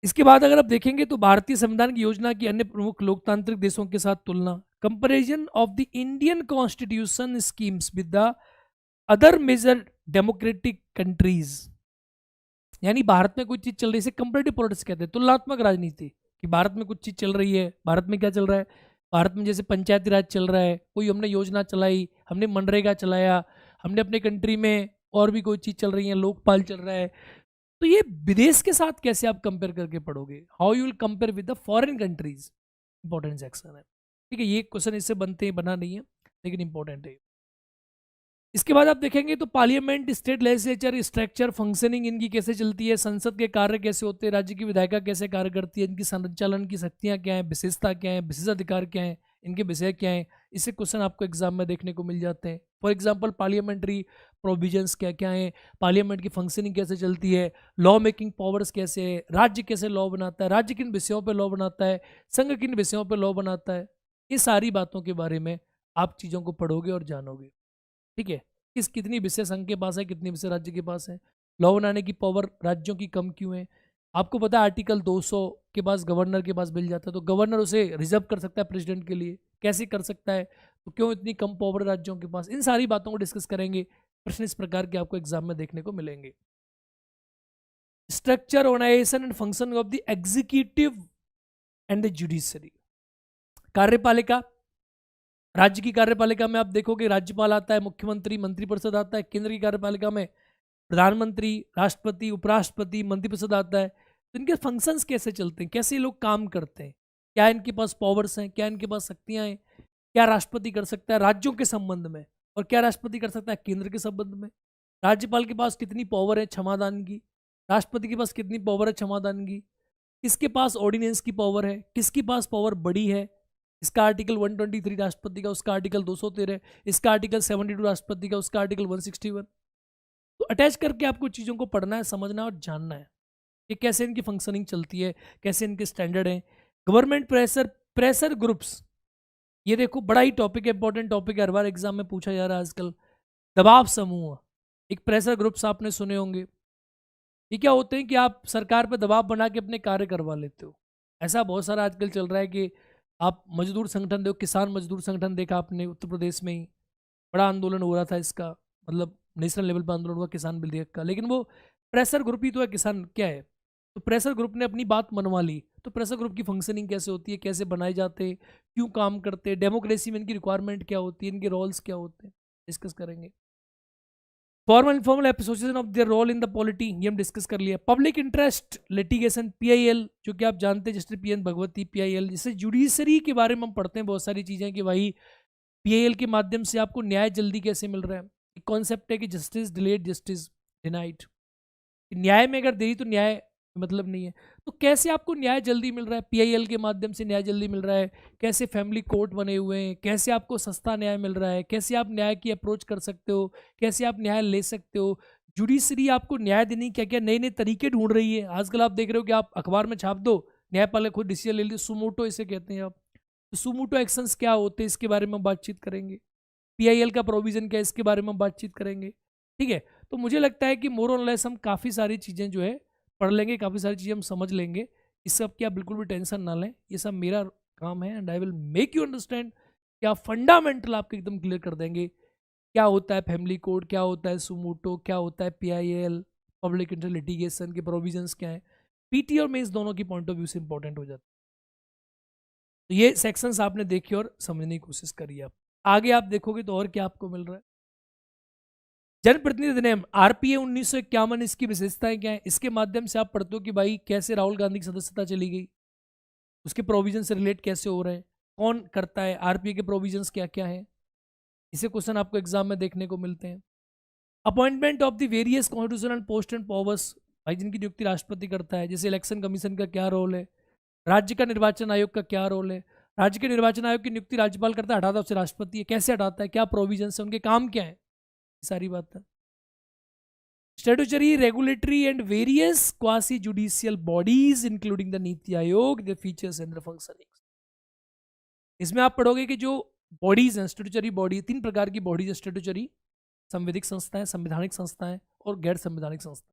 इसके बाद अगर आप देखेंगे तो भारतीय संविधान की योजना की अन्य प्रमुख लोकतांत्रिक देशों के साथ तुलना, comparison of the Indian constitution schemes with the other major democratic countries, यानी भारत में कोई चीज चल रही है, इसे कंपैरेटिव पॉलिटिक्स कहते हैं, तुलनात्मक राजनीति, कि भारत में कुछ चीज चल रही है, भारत में क्या चल रहा है, भारत में जैसे पंचायती राज चल रहा है, कोई हमने योजना चलाई, हमने मनरेगा चलाया, हमने अपने कंट्री में और भी कोई चीज चल रही है, लोकपाल चल रहा है, तो ये विदेश के साथ कैसे आप कंपेयर करके पढ़ोगे, how you will compare with the foreign countries, important section है। ठीक है, ये क्वेश्चन इससे बनते हैं, बना नहीं है लेकिन इंपॉर्टेंट है। इसके बाद आप देखेंगे तो parliament, state legislature, structure, functioning इनकी कैसे चलती है, संसद के कार्य कैसे होते हैं, राज्य की विधायिका कैसे कार्य करती है, इनकी संचालन की शक्तियाँ क्या हैं, विशेषता क्या है, विशेषाधिकार क्या है, इनके विषय क्या हैं, इससे क्वेश्चन आपको एग्जाम में देखने को मिल जाते हैं। फॉर एग्जाम्पल पार्लियामेंट्री प्रोविजंस क्या क्या हैं, पार्लियामेंट की फंक्शनिंग कैसे चलती है, लॉ मेकिंग पावर्स कैसे है, राज्य कैसे लॉ बनाता है, राज्य किन विषयों पर लॉ बनाता है, संघ किन विषयों पर लॉ बनाता है, ये सारी बातों के बारे में आप चीज़ों को पढ़ोगे और जानोगे। ठीक है, कितनी विषय संघ के पास है, कितनी विषय राज्य के पास है, लॉ बनाने की पावर राज्यों की कम क्यों है। आपको पता है आर्टिकल 200 के पास गवर्नर के पास मिल जाता है, तो गवर्नर उसे रिजर्व कर सकता है प्रेसिडेंट के लिए, कैसे कर सकता है, तो क्यों इतनी कम पावर राज्यों के पास, इन सारी बातों को डिस्कस करेंगे। प्रश्न इस प्रकार के आपको एग्जाम में देखने को मिलेंगे। Structure, organisation and function of the executive and the judiciary. कार्यपालिका, राज्य की कार्यपालिका में आप देखोगे राज्यपाल आता है, मुख्यमंत्री, मंत्रिपरिषद आता है। केंद्र की कार्यपालिका में प्रधानमंत्री, राष्ट्रपति, उपराष्ट्रपति, मंत्रिपरिषद आता है। तो इनके फंक्शंस कैसे चलते हैं, कैसे ये लोग काम करते हैं, क्या इनके पास पावर्स हैं, क्या इनके पास शक्तियां हैं, क्या राष्ट्रपति कर सकता है राज्यों के संबंध में, और क्या राष्ट्रपति कर सकता है केंद्र के संबंध में। राज्यपाल के पास कितनी पावर है क्षमादान की, राष्ट्रपति के पास कितनी पावर है क्षमादान की, किसके पास ऑर्डिनेंस की पावर है, किसके पास पावर बड़ी है। इसका आर्टिकल 123 राष्ट्रपति का, उसका आर्टिकल 213, इसका आर्टिकल 72 राष्ट्रपति का, उसका आर्टिकल 161। तो अटैच करके आपको चीज़ों को पढ़ना है, समझना है और जानना है कि कैसे इनकी फंक्शनिंग चलती है, कैसे इनके स्टैंडर्ड हैं। गवर्नमेंट प्रेशर, प्रेशर ग्रुप्स, ये देखो बड़ा ही टॉपिक है, इंपॉर्टेंट टॉपिक है, हर बार एग्जाम में पूछा जा रहा है आजकल। दबाव समूह, एक प्रेशर ग्रुप्स आपने सुने होंगे। ये क्या होते हैं कि आप सरकार पर दबाव बना के अपने कार्य करवा लेते हो। ऐसा बहुत सारा आजकल चल रहा है कि आप मजदूर संगठन देखो, किसान मजदूर संगठन देखा आपने उत्तर प्रदेश में ही, बड़ा आंदोलन हो रहा था इसका, मतलब नेशनल लेवल पर आंदोलन हुआ किसान विधेयक का, लेकिन वो प्रेशर ग्रुप ही तो है। किसान क्या है, तो प्रेशर ग्रुप ने अपनी बात मनवा ली। तो प्रेशर ग्रुप की फंक्शनिंग कैसे होती है, कैसे बनाए जाते हैं, क्यों काम करते हैं, डेमोक्रेसी में इनकी रिक्वायरमेंट क्या होती है, इनके रोल्स क्या होते हैं, डिस्कस करेंगे। Formal informal association of their role in the polity, ये हम डिस्कस कर लिया। पब्लिक इंटरेस्ट लिटिगेशन, पीआईएल, जो कि आप जानते हैं जस्टिस पीएन भगवती, पीआईएल। जिससे जुडिशरी के बारे में हम पढ़ते हैं बहुत सारी चीज़ें कि भाई पीआईएल के माध्यम से आपको न्याय जल्दी कैसे मिल रहा है। एक कॉन्सेप्ट है कि जस्टिस डिलेड, जस्टिस डिनाइड, न्याय में अगर देरी तो न्याय मतलब नहीं है। तो कैसे आपको न्याय जल्दी मिल रहा है, पीआईएल के माध्यम से न्याय जल्दी मिल रहा है, कैसे फैमिली कोर्ट बने हुए हैं, कैसे आपको सस्ता न्याय मिल रहा है, कैसे आप न्याय की अप्रोच कर सकते हो, कैसे आप न्याय ले सकते हो। जुडिशरी आपको न्याय देने की क्या क्या नए नए तरीके ढूंढ रही है। आजकल आप देख रहे हो कि आप अखबार में छाप दो, न्यायपालिका खुद डिसीजन ले ली, सुमोटो इसे कहते हैं आप। तो सुमोटो एक्शंस क्या होते हैं, इसके बारे में बातचीत करेंगे। पीआईएल का प्रोविजन क्या है, इसके बारे में हम बातचीत करेंगे। ठीक है, तो मुझे लगता है कि मोर और लेस हम काफ़ी सारी चीज़ें जो है पढ़ लेंगे, काफ़ी सारी चीज़ें हम समझ लेंगे। इस सब की आप बिल्कुल भी टेंशन ना लें, ये सब मेरा काम है and I will make you understand. क्या फंडामेंटल आपके एकदम क्लियर कर देंगे, क्या होता है फैमिली कोड, क्या होता है सुमोटो, क्या होता है पीआईएल, पब्लिक इंटरेस्ट लिटिगेशन के प्रोविजंस क्या है। पीटी और मेंस दोनों की पॉइंट ऑफ व्यू से इंपॉर्टेंट हो जाता है। तो ये सेक्शंस आपने देखी और समझने की कोशिश करी। आप आगे आप देखोगे तो और क्या आपको मिल रहा है। जनप्रतिनिधि अधिनियम आरपीए 1951, इसकी विशेषताएं क्या है, इसके माध्यम से आप पढ़ते हो कि भाई कैसे राहुल गांधी की सदस्यता चली गई, उसके प्रोविजन से रिलेट कैसे हो रहे हैं, कौन करता है, आरपीए के प्रोविजंस क्या क्या है। इसे क्वेश्चन आपको एग्जाम में देखने को मिलते हैं। Appointment of the various constitutional post and powers, भाई जिनकी नियुक्ति राष्ट्रपति करता है, जैसे इलेक्शन कमीशन का क्या रोल है, राज्य का निर्वाचन आयोग का क्या रोल है। राज्य के निर्वाचन आयोग की नियुक्ति राज्यपाल करता है, हटाता है उसे राष्ट्रपति है, कैसे हटाता है, क्या प्रोविजन है, उनके काम क्या है, सारी बात है। Statutory, regulatory, and various quasi-judicial bodies, including the NITI Aayog, their features and their functionings. इसमें आप पढ़ोगे कि जो बॉडीज हैं, स्टेटूचरी बॉडी, 3 प्रकार की बॉडीज है स्टेटूचरी, संवैधिक संस्थाएं, संवैधानिक संस्थाएं और गैर संवैधानिक संस्थाएं।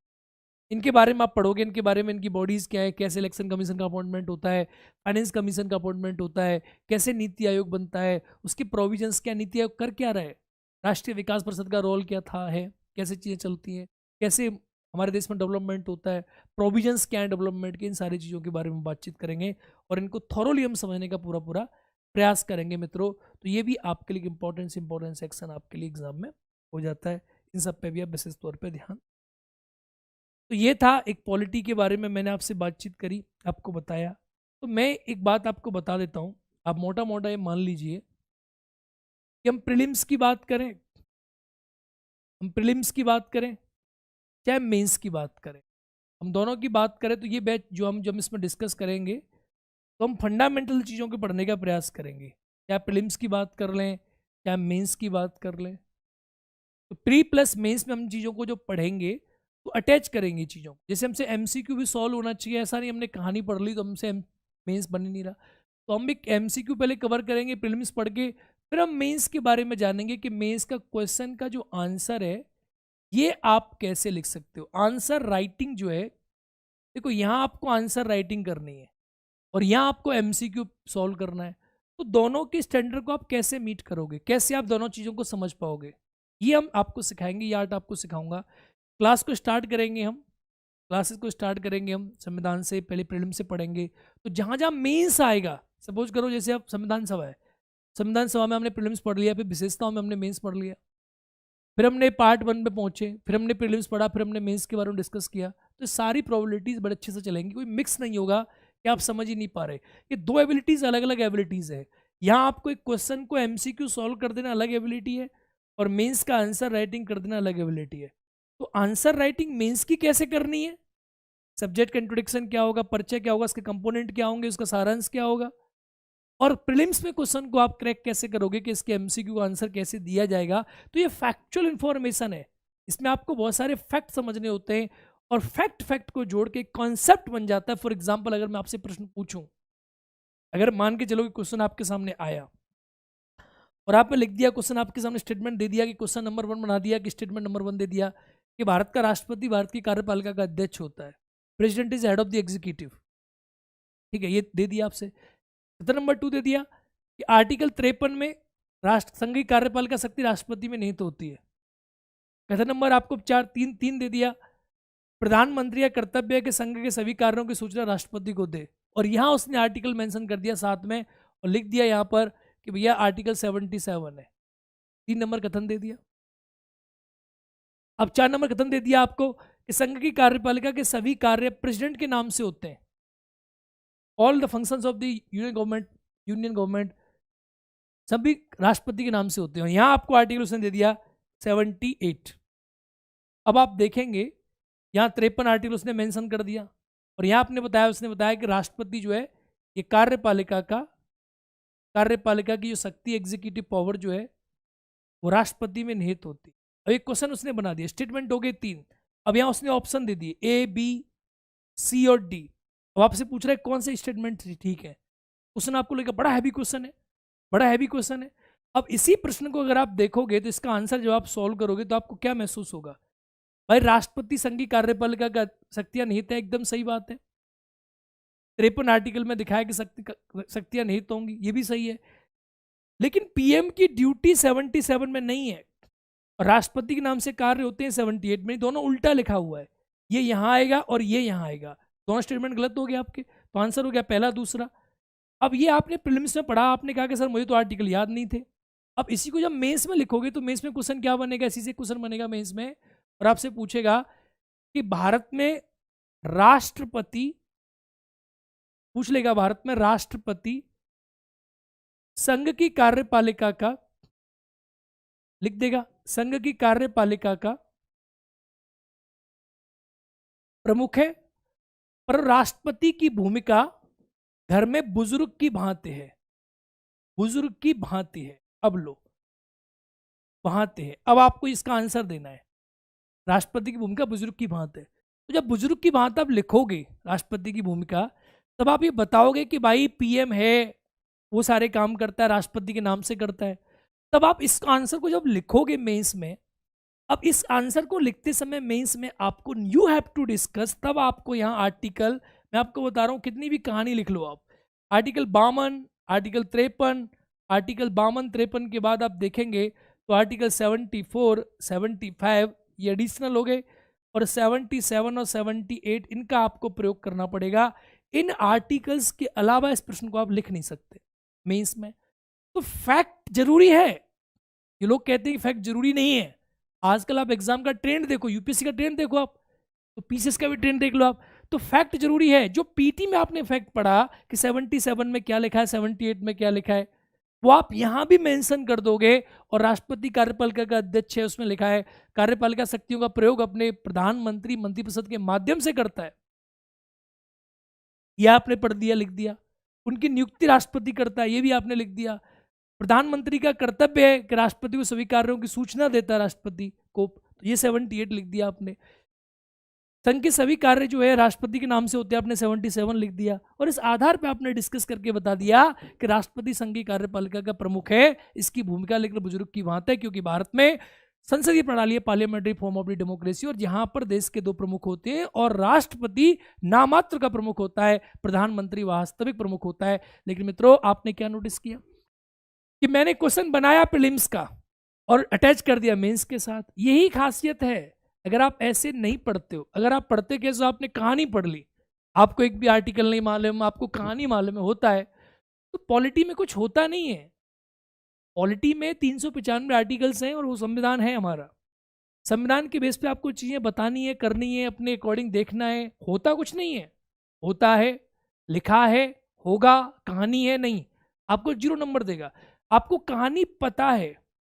इनके बारे में आप पढ़ोगे, इनके बारे में, इनकी बॉडीज क्या है, कैसे इलेक्शन कमीशन का अपॉइंटमेंट होता है, फाइनेंस कमीशन का अपॉइंटमेंट होता है, कैसे नीति आयोग बनता है, उसके प्रोविजंस क्या, नीति आयोग कर क्या रहा है, राष्ट्रीय विकास परिषद का रोल क्या था है, कैसे चीज़ें चलती हैं, कैसे हमारे देश में डेवलपमेंट होता है, प्रोविजंस क्या है डेवलपमेंट के, इन सारी चीज़ों के बारे में बातचीत करेंगे और इनको थॉरोली हम समझने का पूरा पूरा प्रयास करेंगे मित्रों। तो ये भी आपके लिए इंपॉर्टेंट सेक्शन आपके लिए एग्जाम में हो जाता है। इन सब पे भी आप विशेष तौर पे ध्यान तो ये था एक पॉलिटी के बारे में मैंने आपसे बातचीत करी, आपको बताया। तो मैं एक बात आपको बता देता हूँ, आप मोटा मोटा ये मान लीजिए कि हम प्रीलिम्स की बात करें, हम प्रीलिम्स की बात करें चाहे मेंस की बात करें, हम दोनों की बात करें, तो ये बैच जो हम जब इसमें डिस्कस करेंगे तो हम फंडामेंटल चीज़ों को पढ़ने का प्रयास करेंगे, चाहे प्रीलिम्स की बात कर लें चाहे मेंस की बात कर लें। तो प्री प्लस मेंस में हम चीज़ों को जो पढ़ेंगे तो अटैच करेंगे चीज़ों को। जैसे हमसे एमसीक्यू भी सॉल्व होना चाहिए, ऐसा नहीं हमने कहानी पढ़ ली तो हमसे मेंस बन ही नहीं रहा। तो हम एक एमसीक्यू पहले कवर करेंगे, प्रीलिम्स पढ़ के फिर हम मेंस के बारे में जानेंगे कि मेंस का क्वेश्चन का जो आंसर है ये आप कैसे लिख सकते हो। आंसर राइटिंग जो है, देखो यहाँ आपको आंसर राइटिंग करनी है और यहाँ आपको एमसीक्यू सॉल्व करना है। तो दोनों के स्टैंडर्ड को आप कैसे मीट करोगे, कैसे आप दोनों चीज़ों को समझ पाओगे, ये हम आपको सिखाएंगे, ये आर्ट आपको सिखाऊंगा। क्लास को स्टार्ट करेंगे हम, क्लासेस को स्टार्ट करेंगे हम संविधान से, पहले प्रीलिम से पढ़ेंगे। तो जहाँ जहाँ मेंस आएगा, सपोज करो जैसे आप संविधान सभा है, संविधान सभा में हमने प्रीलिम्स पढ़ लिया, फिर विशेषताओं में हमने मेंस पढ़ लिया, फिर हमने पार्ट 1 पे पहुंचे, फिर हमने प्रीलिम्स पढ़ा, फिर हमने मेंस के बारे में डिस्कस किया। तो सारी प्रोबेबिलिटीज़ बड़े अच्छे से चलेंगी, कोई मिक्स नहीं होगा कि आप समझ ही नहीं पा रहे। ये दो एबिलिटीज़ अलग अलग एबिलिटीज़ है। यहाँ आपको एक क्वेश्चन को एमसीक्यू सॉल्व कर देना अलग एबिलिटी है और मेंस का आंसर राइटिंग कर देना अलग एबिलिटी है। तो आंसर राइटिंग मेंस की कैसे करनी है, सब्जेक्ट का इंट्रोडक्शन क्या होगा, परिचय क्या होगा, उसके कंपोनेंट क्या होंगे, उसका सारांश क्या होगा, और प्रीलिम्स में क्वेश्चन को आप क्रैक कैसे करोगे कि इसके एमसीक्यू का आंसर कैसे दिया जाएगा। तो ये फैक्चुअल इंफॉर्मेशन है, इसमें आपको बहुत सारे फैक्ट समझने होते हैं और फैक्ट को जोड़ के कॉन्सेप्ट बन जाता है। फॉर एग्जाम्पल अगर मैं आपसे प्रश्न पूछूं, अगर मान के चलो कि क्वेश्चन आपके सामने आया और आपने लिख दिया क्वेश्चन, आपके सामने स्टेटमेंट दे दिया कि क्वेश्चन नंबर 1 बना दिया कि स्टेटमेंट नंबर 1 दे दिया कि भारत का राष्ट्रपति भारत की कार्यपालिका का अध्यक्ष होता है, president is head of the executive, ठीक है, ये दे दिया आपसे। कथन नंबर 2 दे दिया कि आर्टिकल 53 में राष्ट्र संघ की कार्यपालिका शक्ति राष्ट्रपति में निहित होती है। कथन नंबर आपको 3 दे दिया, प्रधानमंत्री का कर्तव्य है कि संघ के सभी कार्यों की सूचना राष्ट्रपति को दे, और यहां उसने आर्टिकल मेंशन कर दिया साथ में और लिख दिया यहां पर कि भैया आर्टिकल 77 है। 3 नंबर कथन दे दिया। अब 4 नंबर कथन दे दिया आपको कि संघ की कार्यपालिका के सभी कार्य प्रेसिडेंट के नाम से होते हैं, all the functions of the union government सभी राष्ट्रपति के नाम से होते हैं। यहां आपको आर्टिकल उसने दे दिया 78। अब आप देखेंगे यहाँ 53 आर्टिकल उसने मेंशन कर दिया और यहाँ आपने बताया, उसने बताया कि राष्ट्रपति जो है ये कार्यपालिका की जो शक्ति, एग्जीक्यूटिव पावर जो है वो राष्ट्रपति में निहित होती है। अब एक क्वेश्चन उसने बना दिया, स्टेटमेंट हो गए 3। अब यहाँ उसने ऑप्शन दे दिए ए, बी, सी और डी। अब आपसे पूछ रहा है कौन से स्टेटमेंट ठीक है। क्वेश्चन आपको लगेगा बड़ा हैवी क्वेश्चन है, बड़ा हैवी क्वेश्चन है। अब इसी प्रश्न को अगर आप देखोगे तो इसका आंसर जब आप सॉल्व करोगे तो आपको क्या महसूस होगा, भाई राष्ट्रपति संघ की कार्यपालिका का शक्तियां निहित है, एकदम सही बात है। 53 आर्टिकल में दिखाया कि शक्तियां निहित होंगी, ये भी सही है। लेकिन पीएम की ड्यूटी 77 में नहीं है और राष्ट्रपति के नाम से कार्य होते हैं 78 में, दोनों उल्टा लिखा हुआ है। ये यहां आएगा और ये यहां आएगा, दोनों स्टेटमेंट गलत हो गए आपके। तो आंसर हो गया पहला, दूसरा। अब ये आपने प्रीलिम्स में पढ़ा, आपने कहा कि सर मुझे तो आर्टिकल याद नहीं थे। अब इसी को जब मेंस में लिखोगे तो मेंस में क्वेश्चन क्या बनेगा, इसी से क्वेश्चन बनेगा मेंस में और आपसे पूछेगा कि भारत में राष्ट्रपति, पूछ लेगा भारत में राष्ट्रपति संघ की कार्यपालिका का, लिख देगा संघ की कार्यपालिका का प्रमुख है, पर राष्ट्रपति की भूमिका घर में बुजुर्ग की भांति है, बुजुर्ग की भांति है। अब लो, भांति है, अब आपको इसका आंसर देना है। राष्ट्रपति की भूमिका बुजुर्ग की भांति है, तो जब बुजुर्ग की भांति आप लिखोगे राष्ट्रपति की भूमिका, तब आप ये बताओगे कि भाई पीएम है, वो सारे काम करता है, राष्ट्रपति के नाम से करता है। तब आप इस आंसर को जब लिखोगे मेंस में, अब इस आंसर को लिखते समय मेंस में आपको यू हैव टू डिस्कस, तब आपको यहाँ आर्टिकल, मैं आपको बता रहा हूँ कितनी भी कहानी लिख लो आप, आर्टिकल 52, आर्टिकल 53, आर्टिकल 52, 53 के बाद आप देखेंगे तो आर्टिकल 74, 75 ये एडिशनल हो गए और 77 और 78 इनका आपको प्रयोग करना पड़ेगा। इन आर्टिकल्स के अलावा इस प्रश्न को आप लिख नहीं सकते मेंस में। तो फैक्ट जरूरी है, ये लोग कहते हैं कि फैक्ट जरूरी नहीं है। आजकल आप एग्जाम का ट्रेंड देखो, यूपीएससी का ट्रेंड देखो आप, तो पीसीएस का भी ट्रेंड देख लो आप। तो फैक्ट जरूरी है। जो पीटी में आपने फैक्ट पढ़ा कि 77 में क्या लिखा है, 78 में क्या लिखा है, वो आप यहां भी मेंशन कर दोगे। और राष्ट्रपति कार्यपालिका का अध्यक्ष है, उसमें लिखा है कार्यपालिका शक्तियों का प्रयोग अपने प्रधानमंत्री मंत्रिपरिषद के माध्यम से करता है, यह आपने पढ़ दिया, लिख दिया। उनकी नियुक्ति राष्ट्रपति करता है, ये भी आपने लिख दिया। प्रधानमंत्री का कर्तव्य है कि राष्ट्रपति को सभी कार्यों की सूचना देता है राष्ट्रपति को, तो ये 78 लिख दिया आपने। संघ के सभी कार्य जो है राष्ट्रपति के नाम से होते हैं, आपने 77 लिख दिया। और इस आधार पे आपने डिस्कस करके बता दिया कि राष्ट्रपति संघ की कार्यपालिका का प्रमुख है, इसकी भूमिका लेकर बुजुर्ग की बात है, क्योंकि भारत में संसदीय प्रणाली है, parliamentary form of the democracy, और यहां पर देश के 2 प्रमुख होते हैं और राष्ट्रपति नामात्र का प्रमुख होता है, प्रधानमंत्री वास्तविक प्रमुख होता है। लेकिन मित्रों, आपने क्या नोटिस किया कि मैंने क्वेश्चन बनाया प्रीलिम्स का और अटैच कर दिया मेंस के साथ। यही खासियत है। अगर आप ऐसे नहीं पढ़ते हो, अगर आप पढ़ते कैसे, आपने कहानी पढ़ ली, आपको एक भी आर्टिकल नहीं मालूम, आपको कहानी मालूम है, होता है, तो पॉलिटी में कुछ होता नहीं है। पॉलिटी में 395 आर्टिकल्स हैं और वो संविधान है हमारा। संविधान के बेस पे आपको चीजें बतानी है, करनी है, अपने अकॉर्डिंग देखना है। होता कुछ नहीं है, होता है, लिखा है, होगा, कहानी है नहीं, आपको 0 नंबर देगा। आपको कहानी पता है,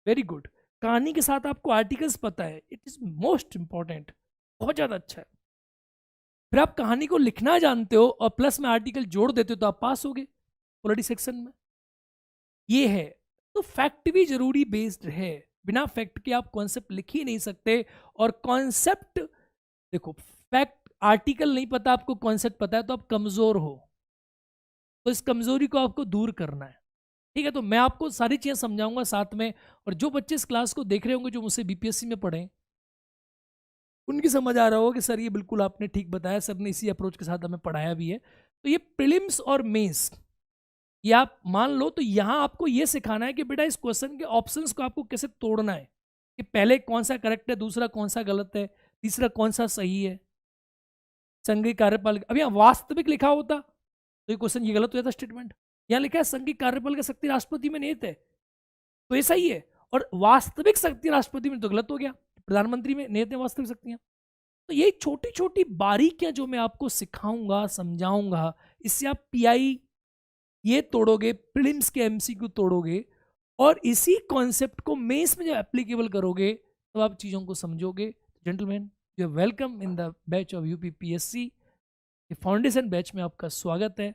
वेरी गुड, कहानी के साथ आपको आर्टिकल्स पता है, इट इज मोस्ट इंपॉर्टेंट, बहुत ज्यादा अच्छा है। फिर आप कहानी को लिखना जानते हो और प्लस में आर्टिकल जोड़ देते हो तो आप पास हो गए पॉलिटी सेक्शन में। ये है। तो फैक्ट भी जरूरी बेस्ड है, बिना फैक्ट के आप कॉन्सेप्ट लिख ही नहीं सकते। और कॉन्सेप्ट देखो, फैक्ट आर्टिकल नहीं पता, आपको कॉन्सेप्ट पता है, तो आप कमजोर हो। तो इस कमजोरी को आपको दूर करना है, ठीक है। तो मैं आपको सारी चीजें समझाऊंगा साथ में। और जो बच्चे इस क्लास को देख रहे होंगे, जो मुझसे बीपीएससी में पढ़े, उनकी समझ आ रहा होगा कि सर ये बिल्कुल आपने ठीक बताया, सर ने इसी अप्रोच के साथ हमें पढ़ाया भी है। तो ये प्रीलिम्स और मेंस, ये आप मान लो, तो यहां आपको ये सिखाना है कि बेटा इस क्वेश्चन के ऑप्शंस को आपको कैसे तोड़ना है, कि पहले कौन सा करेक्ट है, दूसरा कौन सा गलत है, तीसरा कौन सा सही है। संघीय कार्यपालिका, अब यहाँ वास्तविक लिखा होता तो ये क्वेश्चन ये गलत हो जाता स्टेटमेंट। यहाँ लिखा है संघीय कार्यपालिका शक्ति राष्ट्रपति में निहित है, तो ये सही है। और वास्तविक शक्ति राष्ट्रपति में तो गलत हो गया, प्रधानमंत्री में निहित है वास्तविक शक्तियां। तो ये छोटी छोटी बारीकियां जो मैं आपको सिखाऊंगा, समझाऊंगा, इससे आप पीआई ये तोड़ोगे, प्रीलिम्स के एमसीक्यू तोड़ोगे, और इसी कॉन्सेप्ट को मेंस में जब एप्लीकेबल करोगे तब आप चीज़ों को समझोगे। Gentleman, you are welcome in the batch of UPPSC. Foundation batch में आपका स्वागत है।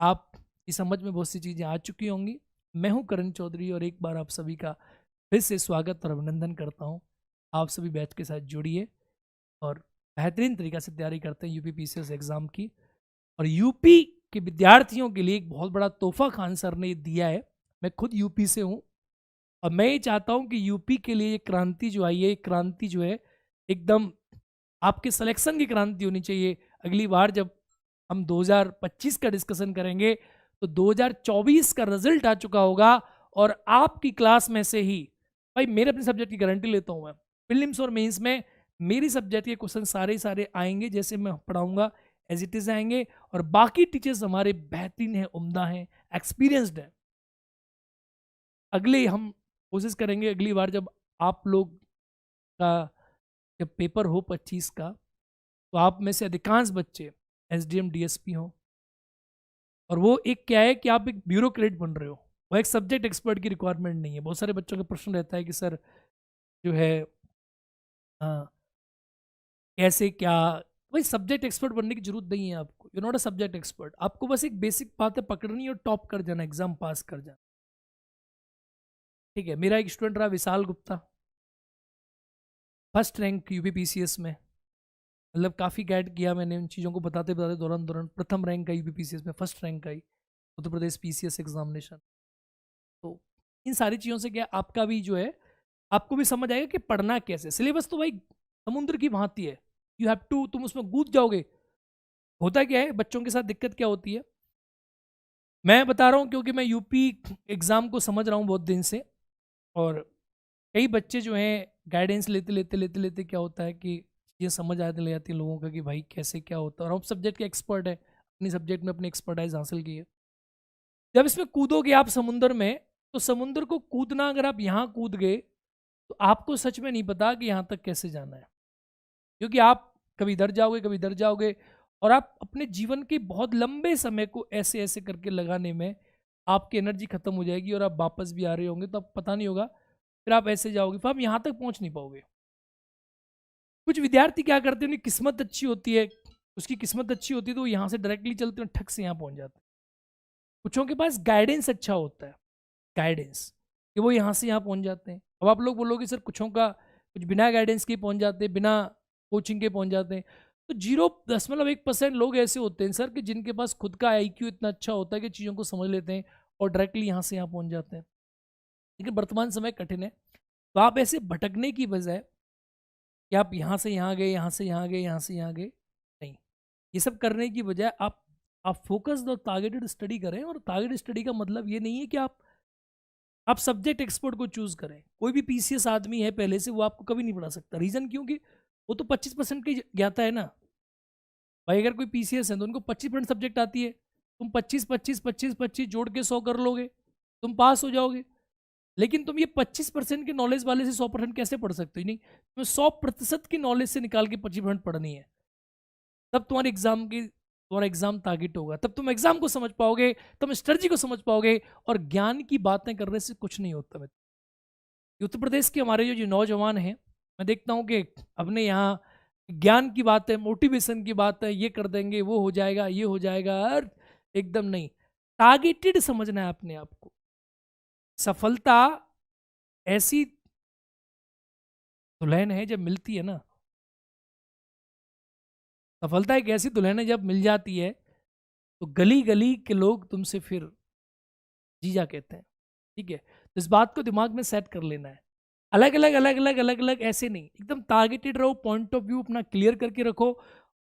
आप की समझ में बहुत सी चीज़ें आ चुकी होंगी। मैं हूं करण चौधरी और एक बार आप सभी का फिर से स्वागत और अभिनंदन करता हूं। आप सभी बैच के साथ जुड़िए और बेहतरीन तरीक़ा से तैयारी करते हैं यूपीपीसीएस एग्ज़ाम की। और यूपी के विद्यार्थियों के लिए एक बहुत बड़ा तोहफा खान सर ने दिया है। मैं खुद यूपी से हूँ और मैं ये चाहता हूँ कि यूपी के लिए ये क्रांति जो आई है, ये क्रांति जो है एकदम आपके सिलेक्शन की क्रांति होनी चाहिए। अगली बार जब हम 2025 का डिस्कशन करेंगे तो 2024 का रिजल्ट आ चुका होगा और आपकी क्लास में से ही, भाई मेरे अपने सब्जेक्ट की गारंटी लेता हूँ मैं, प्रीलिम्स और मेंस में मेरी सब्जेक्ट के क्वेश्चन सारे आएंगे, जैसे मैं पढ़ाऊंगा एज इट इज आएंगे। और बाकी टीचर्स हमारे बेहतरीन हैं, उम्दा हैं, एक्सपीरियंसड हैं। अगले हम कोशिश करेंगे अगली बार जब आप लोग का जब पेपर हो 25 का, तो आप में से अधिकांश बच्चे एसडीएम डीएसपी हों। और वो एक क्या है कि आप एक ब्यूरोक्रेट बन रहे हो, वो एक सब्जेक्ट एक्सपर्ट की रिक्वायरमेंट नहीं है। बहुत सारे बच्चों का प्रश्न रहता है कि सर जो है कैसे क्या, भाई सब्जेक्ट एक्सपर्ट बनने की जरूरत नहीं है आपको। You not a subject expert, आपको बस एक बेसिक बातें पकड़नी और टॉप कर जाना, एग्जाम पास कर जाना, ठीक है। मेरा एक स्टूडेंट रहा Vishal Gupta, first rank UPPCS में, मतलब काफ़ी गाइड किया मैंने उन चीज़ों को बताते बताते दौरान प्रथम रैंक आई यूपीपीसीएस में, फर्स्ट रैंक आई उत्तर प्रदेश पीसीएस एग्जामिनेशन। तो इन सारी चीज़ों से क्या आपका भी जो है, आपको भी समझ आएगा कि पढ़ना कैसे। सिलेबस तो भाई समुद्र की भांति है, यू हैव टू, तुम उसमें कूद जाओगे। होता क्या है बच्चों के साथ, दिक्कत क्या होती है, मैं बता रहा हूँ क्योंकि मैं यूपी एग्ज़ाम को समझ रहा हूँ बहुत दिन से। और कई बच्चे जो हैं गाइडेंस लेते लेते लेते लेते क्या होता है कि ये समझ आने लग जाती है लोगों का कि भाई कैसे क्या होता है। और हम सब्जेक्ट के एक्सपर्ट है, अपनी सब्जेक्ट में अपनी एक्सपर्टाइज हासिल की है। जब इसमें कूदोगे आप समुंदर में, तो समुंदर को कूदना, अगर आप यहाँ कूद गए तो आपको सच में नहीं पता कि यहाँ तक कैसे जाना है, क्योंकि आप कभी इधर जाओगे कभी इधर जाओगे, और आप अपने जीवन के बहुत लंबे समय को ऐसे ऐसे करके लगाने में आपकी एनर्जी खत्म हो जाएगी, और आप वापस भी आ रहे होंगे तो अब पता नहीं होगा, फिर आप ऐसे जाओगे, फिर आप यहाँ तक पहुँच नहीं पाओगे। कुछ विद्यार्थी क्या करते हैं, उनकी किस्मत अच्छी होती है, उसकी किस्मत अच्छी होती है तो वो यहाँ से डायरेक्टली चलते हैं, ठक से यहाँ पहुँच जाते हैं। कुछों के पास गाइडेंस अच्छा होता है, गाइडेंस, कि वो यहाँ से यहाँ पहुँच जाते हैं। अब आप लोग बोलोगे सर कुछों का कुछ बिना गाइडेंस के पहुँच जाते हैं, बिना कोचिंग के पहुँच जाते हैं, तो 0.1% लोग ऐसे होते हैं सर कि जिनके पास खुद का IQ इतना अच्छा होता है कि चीज़ों को समझ लेते हैं और डायरेक्टली यहाँ से यहाँ पहुँच जाते हैं। लेकिन वर्तमान समय कठिन है, तो आप ऐसे भटकने की बजाय कि आप यहाँ से यहाँ गए, यहाँ से यहाँ गए, यहाँ से यहाँ गए, नहीं, ये सब करने की बजाय आप फोकस्ड और टारगेटेड स्टडी करें। और टारगेटेड स्टडी का मतलब ये नहीं है कि आप सब्जेक्ट एक्सपर्ट को चूज करें। कोई भी PCS आदमी है पहले से, वो आपको कभी नहीं पढ़ा सकता। रीजन क्योंकि वो तो 25% की ज्ञाता है ना भाई। अगर कोई PCS है तो उनको 25% सब्जेक्ट आती है, तुम 25 जोड़ के 100 कर लोगे, तुम पास हो जाओगे। लेकिन तुम ये 25% के नॉलेज वाले से 100% कैसे पढ़ सकते हो? नहीं, तुम्हें 100% की नॉलेज से निकाल के 25% पढ़नी है, तब तुम्हारा एग्जाम टारगेट होगा, तब तुम एग्जाम को समझ पाओगे, तुम स्ट्रेटजी को समझ पाओगे। और ज्ञान की बातें करने से कुछ नहीं होता। मैं उत्तर प्रदेश के हमारे जो नौजवान हैं, मैं देखता हूँ कि अपने यहाँ ज्ञान की बात है, मोटिवेशन की बात है, ये कर देंगे, वो हो जाएगा, ये हो जाएगा, और एकदम नहीं। टारगेटेड समझना है अपने आप को। सफलता ऐसी दुल्हन है जब मिलती है ना, सफलता एक ऐसी दुल्हन है जब मिल जाती है तो गली गली के लोग तुमसे फिर जीजा कहते हैं। ठीक है, तो इस बात को दिमाग में सेट कर लेना है। अलग अलग ऐसे नहीं, एकदम टारगेटेड रहो, पॉइंट ऑफ व्यू अपना क्लियर करके रखो,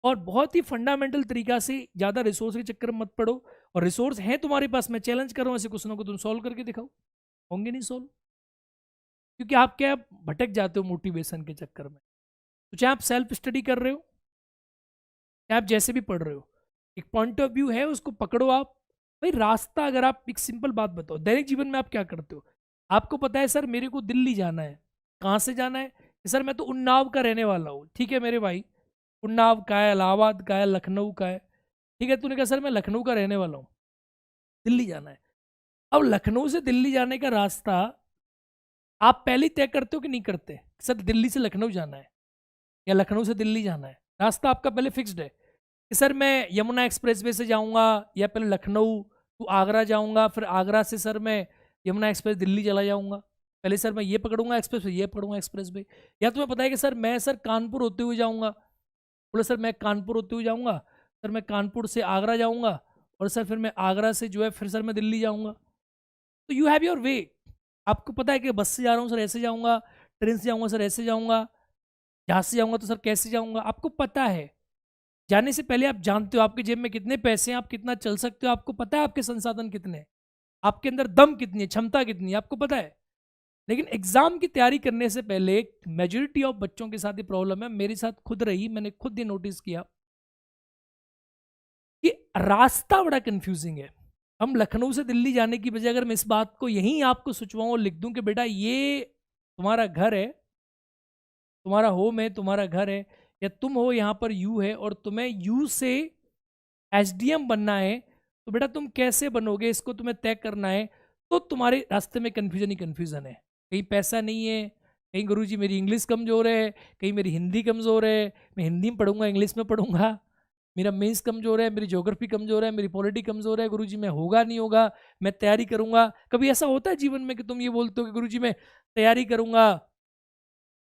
और बहुत ही फंडामेंटल तरीका से, ज़्यादा रिसोर्स के चक्कर में मत पड़ो। और रिसोर्स हैं तुम्हारे पास, मैं चैलेंज कर रहा हूँ, ऐसे कुछ ना कुछ तुम सॉल्व करके दिखाओ। होंगे नहीं सॉल्व, क्योंकि आप क्या भटक जाते हो मोटिवेशन के चक्कर में। तो चाहे आप सेल्फ स्टडी कर रहे हो, चाहे आप जैसे भी पढ़ रहे हो, एक पॉइंट ऑफ व्यू है, उसको पकड़ो आप। भाई रास्ता, अगर आप एक सिंपल बात बताओ, दैनिक जीवन में आप क्या करते हो? आपको पता है सर मेरे को दिल्ली जाना है, कहाँ से जाना है? सर मैं तो उन्नाव का रहने वाला हूँ। ठीक है मेरे भाई, उन्नाव का है, इलाहाबाद का है, लखनऊ का है। ठीक है, तूने कहा सर मैं लखनऊ का रहने वाला हूँ, दिल्ली जाना है। अब लखनऊ से दिल्ली जाने का रास्ता आप पहले ही तय करते हो कि नहीं करते? सर दिल्ली से लखनऊ जाना है या लखनऊ से दिल्ली जाना है, रास्ता आपका पहले फिक्स्ड है कि सर मैं यमुना एक्सप्रेसवे से जाऊंगा, या पहले लखनऊ टू आगरा जाऊंगा, फिर आगरा से सर मैं यमुना एक्सप्रेस दिल्ली चला जाऊंगा। पहले सर मैं ये पकड़ूंगा एक्सप्रेस, ये पकड़ूंगा एक्सप्रेस वे। या तुम्हें पता है कि सर मैं सर कानपुर होते हुए जाऊंगा, बोले सर मैं कानपुर होते हुए जाऊंगा, सर मैं कानपुर से आगरा जाऊंगा, और सर फिर मैं आगरा से जो है फिर सर मैं दिल्ली जाऊंगा। तो यू हैव योर वे। आपको पता है कि बस से जा रहा हूँ सर ऐसे जाऊंगा, ट्रेन से जाऊंगा सर ऐसे जाऊंगा, जहाँ से जाऊंगा तो सर कैसे जाऊंगा, आपको पता है। जाने से पहले आप जानते हो आपके जेब में कितने पैसे हैं, आप कितना चल सकते हो, आपको पता है आपके संसाधन कितने हैं, आपके अंदर दम कितनी है, क्षमता कितनी है, आपको पता है। लेकिन एग्जाम की तैयारी करने से पहले मेजोरिटी ऑफ बच्चों के साथ ये प्रॉब्लम है, मेरे साथ खुद रही, मैंने खुद ये नोटिस किया कि रास्ता बड़ा कंफ्यूजिंग है। हम लखनऊ से दिल्ली जाने की बजाय अगर मैं इस बात को यहीं आपको सोचवाऊं और लिख दूं कि बेटा ये तुम्हारा घर है, तुम्हारा होम है, तुम्हारा घर है, या तुम हो यहाँ पर यू है और तुम्हें यू से SDM बनना है, तो बेटा तुम कैसे बनोगे इसको तुम्हें तय करना है। तो तुम्हारे रास्ते में कन्फ्यूजन ही कन्फ्यूजन है। कहीं पैसा नहीं है, कहीं गुरुजी मेरी इंग्लिश कमज़ोर है, कहीं मेरी हिंदी कमज़ोर है, मैं हिंदी में पढ़ूंगा इंग्लिश में पढ़ूंगा, मेरा मेंस कमज़ोर है, मेरी ज्योग्राफी कमज़ोर है, मेरी पॉलिटी कमज़ोर है, गुरुजी मैं होगा नहीं होगा, मैं तैयारी करूंगा। कभी ऐसा होता है जीवन में कि तुम ये बोलते हो कि गुरुजी मैं तैयारी करूंगा?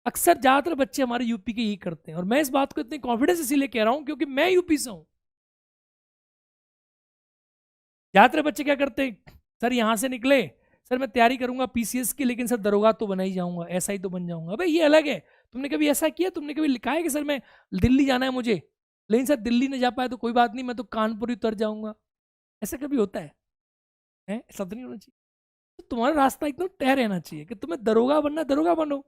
अक्सर ज़्यादातर बच्चे हमारे यूपी के यही करते हैं, और मैं इस बात को इतनी कॉन्फिडेंस इसीलिए कह रहा हूँ क्योंकि मैं यूपी से हूँ। ज़्यादातर बच्चे क्या करते हैं, सर यहाँ से निकले, सर मैं तैयारी करूंगा PCS की, लेकिन सर दरोगा तो बना ही जाऊंगा, ऐसा ही तो बन जाऊंगा। भाई ये अलग है। तुमने कभी ऐसा किया, तुमने कभी लिखा है कि सर मैं दिल्ली जाना है मुझे, लेकिन सर दिल्ली नहीं जा पाया तो कोई बात नहीं, मैं तो कानपुर ही उतर जाऊंगा? ऐसा कभी होता है? ऐसा तो नहीं होना चाहिए। तो तुम्हारा रास्ता एकदम तय रहना चाहिए कि तुम्हें दरोगा बनना है, दरोगा बनो,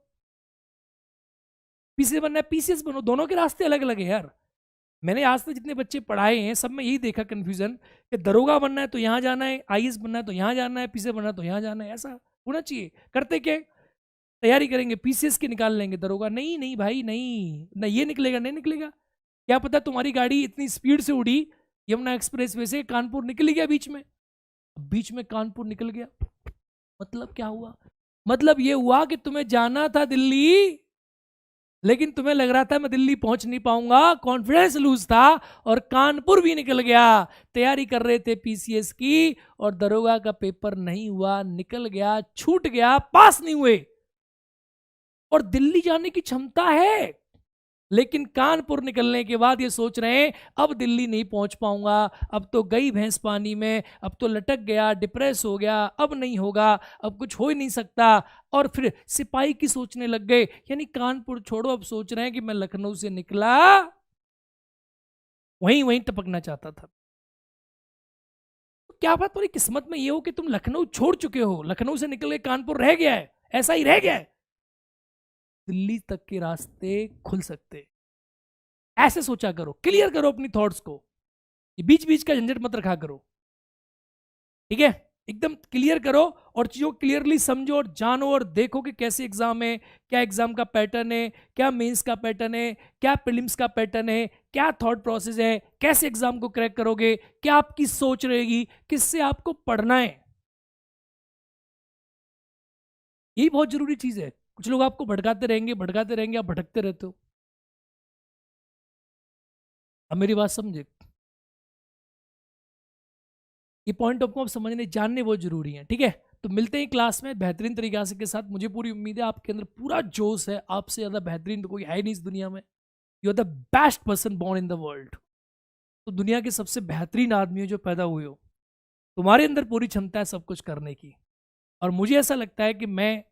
PCS बनना है PCS बनो। दोनों के रास्ते अलग अलग है यार। मैंने आज तक जितने बच्चे पढ़ाए हैं सब में यही देखा कन्फ्यूजन कि दरोगा बनना है तो यहाँ जाना है, IAS बनना है तो यहाँ जाना है, PCS बनना है तो यहाँ जाना है। ऐसा होना चाहिए। करते क्या, तैयारी करेंगे PCS की निकाल लेंगे, दरोगा नहीं, नहीं भाई नहीं, ना ये निकलेगा नहीं निकलेगा। क्या पता तुम्हारी गाड़ी इतनी स्पीड से उड़ी, यमुना एक्सप्रेस वे से कानपुर निकल गया बीच में, बीच में कानपुर निकल गया, मतलब क्या हुआ? मतलब ये हुआ कि तुम्हें जाना था दिल्ली, लेकिन तुम्हें लग रहा था मैं दिल्ली पहुंच नहीं पाऊंगा, कॉन्फिडेंस लूज था, और कानपुर भी निकल गया। तैयारी कर रहे थे पीसीएस की, और दरोगा का पेपर नहीं हुआ, निकल गया, छूट गया, पास नहीं हुए। और दिल्ली जाने की क्षमता है, लेकिन कानपुर निकलने के बाद ये सोच रहे हैं अब दिल्ली नहीं पहुंच पाऊंगा, अब तो गई भैंस पानी में, अब तो लटक गया, डिप्रेस हो गया, अब नहीं होगा, अब कुछ हो ही नहीं सकता। और फिर सिपाही की सोचने लग गए, यानी कानपुर छोड़ो, अब सोच रहे हैं कि मैं लखनऊ से निकला, वहीं वहीं टपकना चाहता था। तो क्या बात, तुम्हारी किस्मत में ये हो कि तुम लखनऊ छोड़ चुके हो, लखनऊ से निकल के कानपुर रह गया है, ऐसा ही रह गया है। दिल्ली तक के रास्ते खुल सकते, ऐसे सोचा करो, क्लियर करो अपनी थॉट्स को, ये बीच बीच का झंझट मत रखा करो, ठीक है? एकदम क्लियर करो, और चीजों को क्लियरली समझो और जानो, और देखो कि कैसे एग्जाम है, क्या एग्जाम का पैटर्न है, क्या मेंस का पैटर्न है, क्या प्रीलिम्स का पैटर्न है, क्या थॉट प्रोसेस है, कैसे एग्जाम को क्रैक करोगे, क्या आपकी सोच रहेगी, किससे आपको पढ़ना है, यही बहुत जरूरी चीज है। कुछ लोग आपको भटकाते रहेंगे, भटकाते रहेंगे, आप भटकते रहते हो। अब मेरी बात समझे, ये पॉइंट आपको आप समझने जानने बहुत जरूरी है, ठीक है? तो मिलते हैं क्लास में बेहतरीन तरीके से के साथ। मुझे पूरी उम्मीद है आपके अंदर पूरा जोश है, आपसे ज़्यादा बेहतरीन तो कोई है नहीं इस दुनिया में। You are the best person born in the world. तो दुनिया के सबसे बेहतरीन आदमी हो जो पैदा हुए हो, तुम्हारे अंदर पूरी क्षमता है सब कुछ करने की। और मुझे ऐसा लगता है कि मैं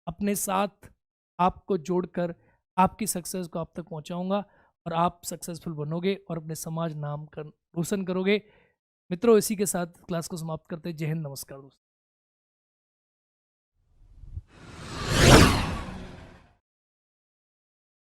अपने साथ आपको जोड़कर आपकी सक्सेस को आप तक पहुंचाऊंगा, और आप सक्सेसफुल बनोगे और अपने समाज नाम कर रोशन करोगे। मित्रों, इसी के साथ क्लास को समाप्त करते हैं। जय हिंद, नमस्कार दोस्तों।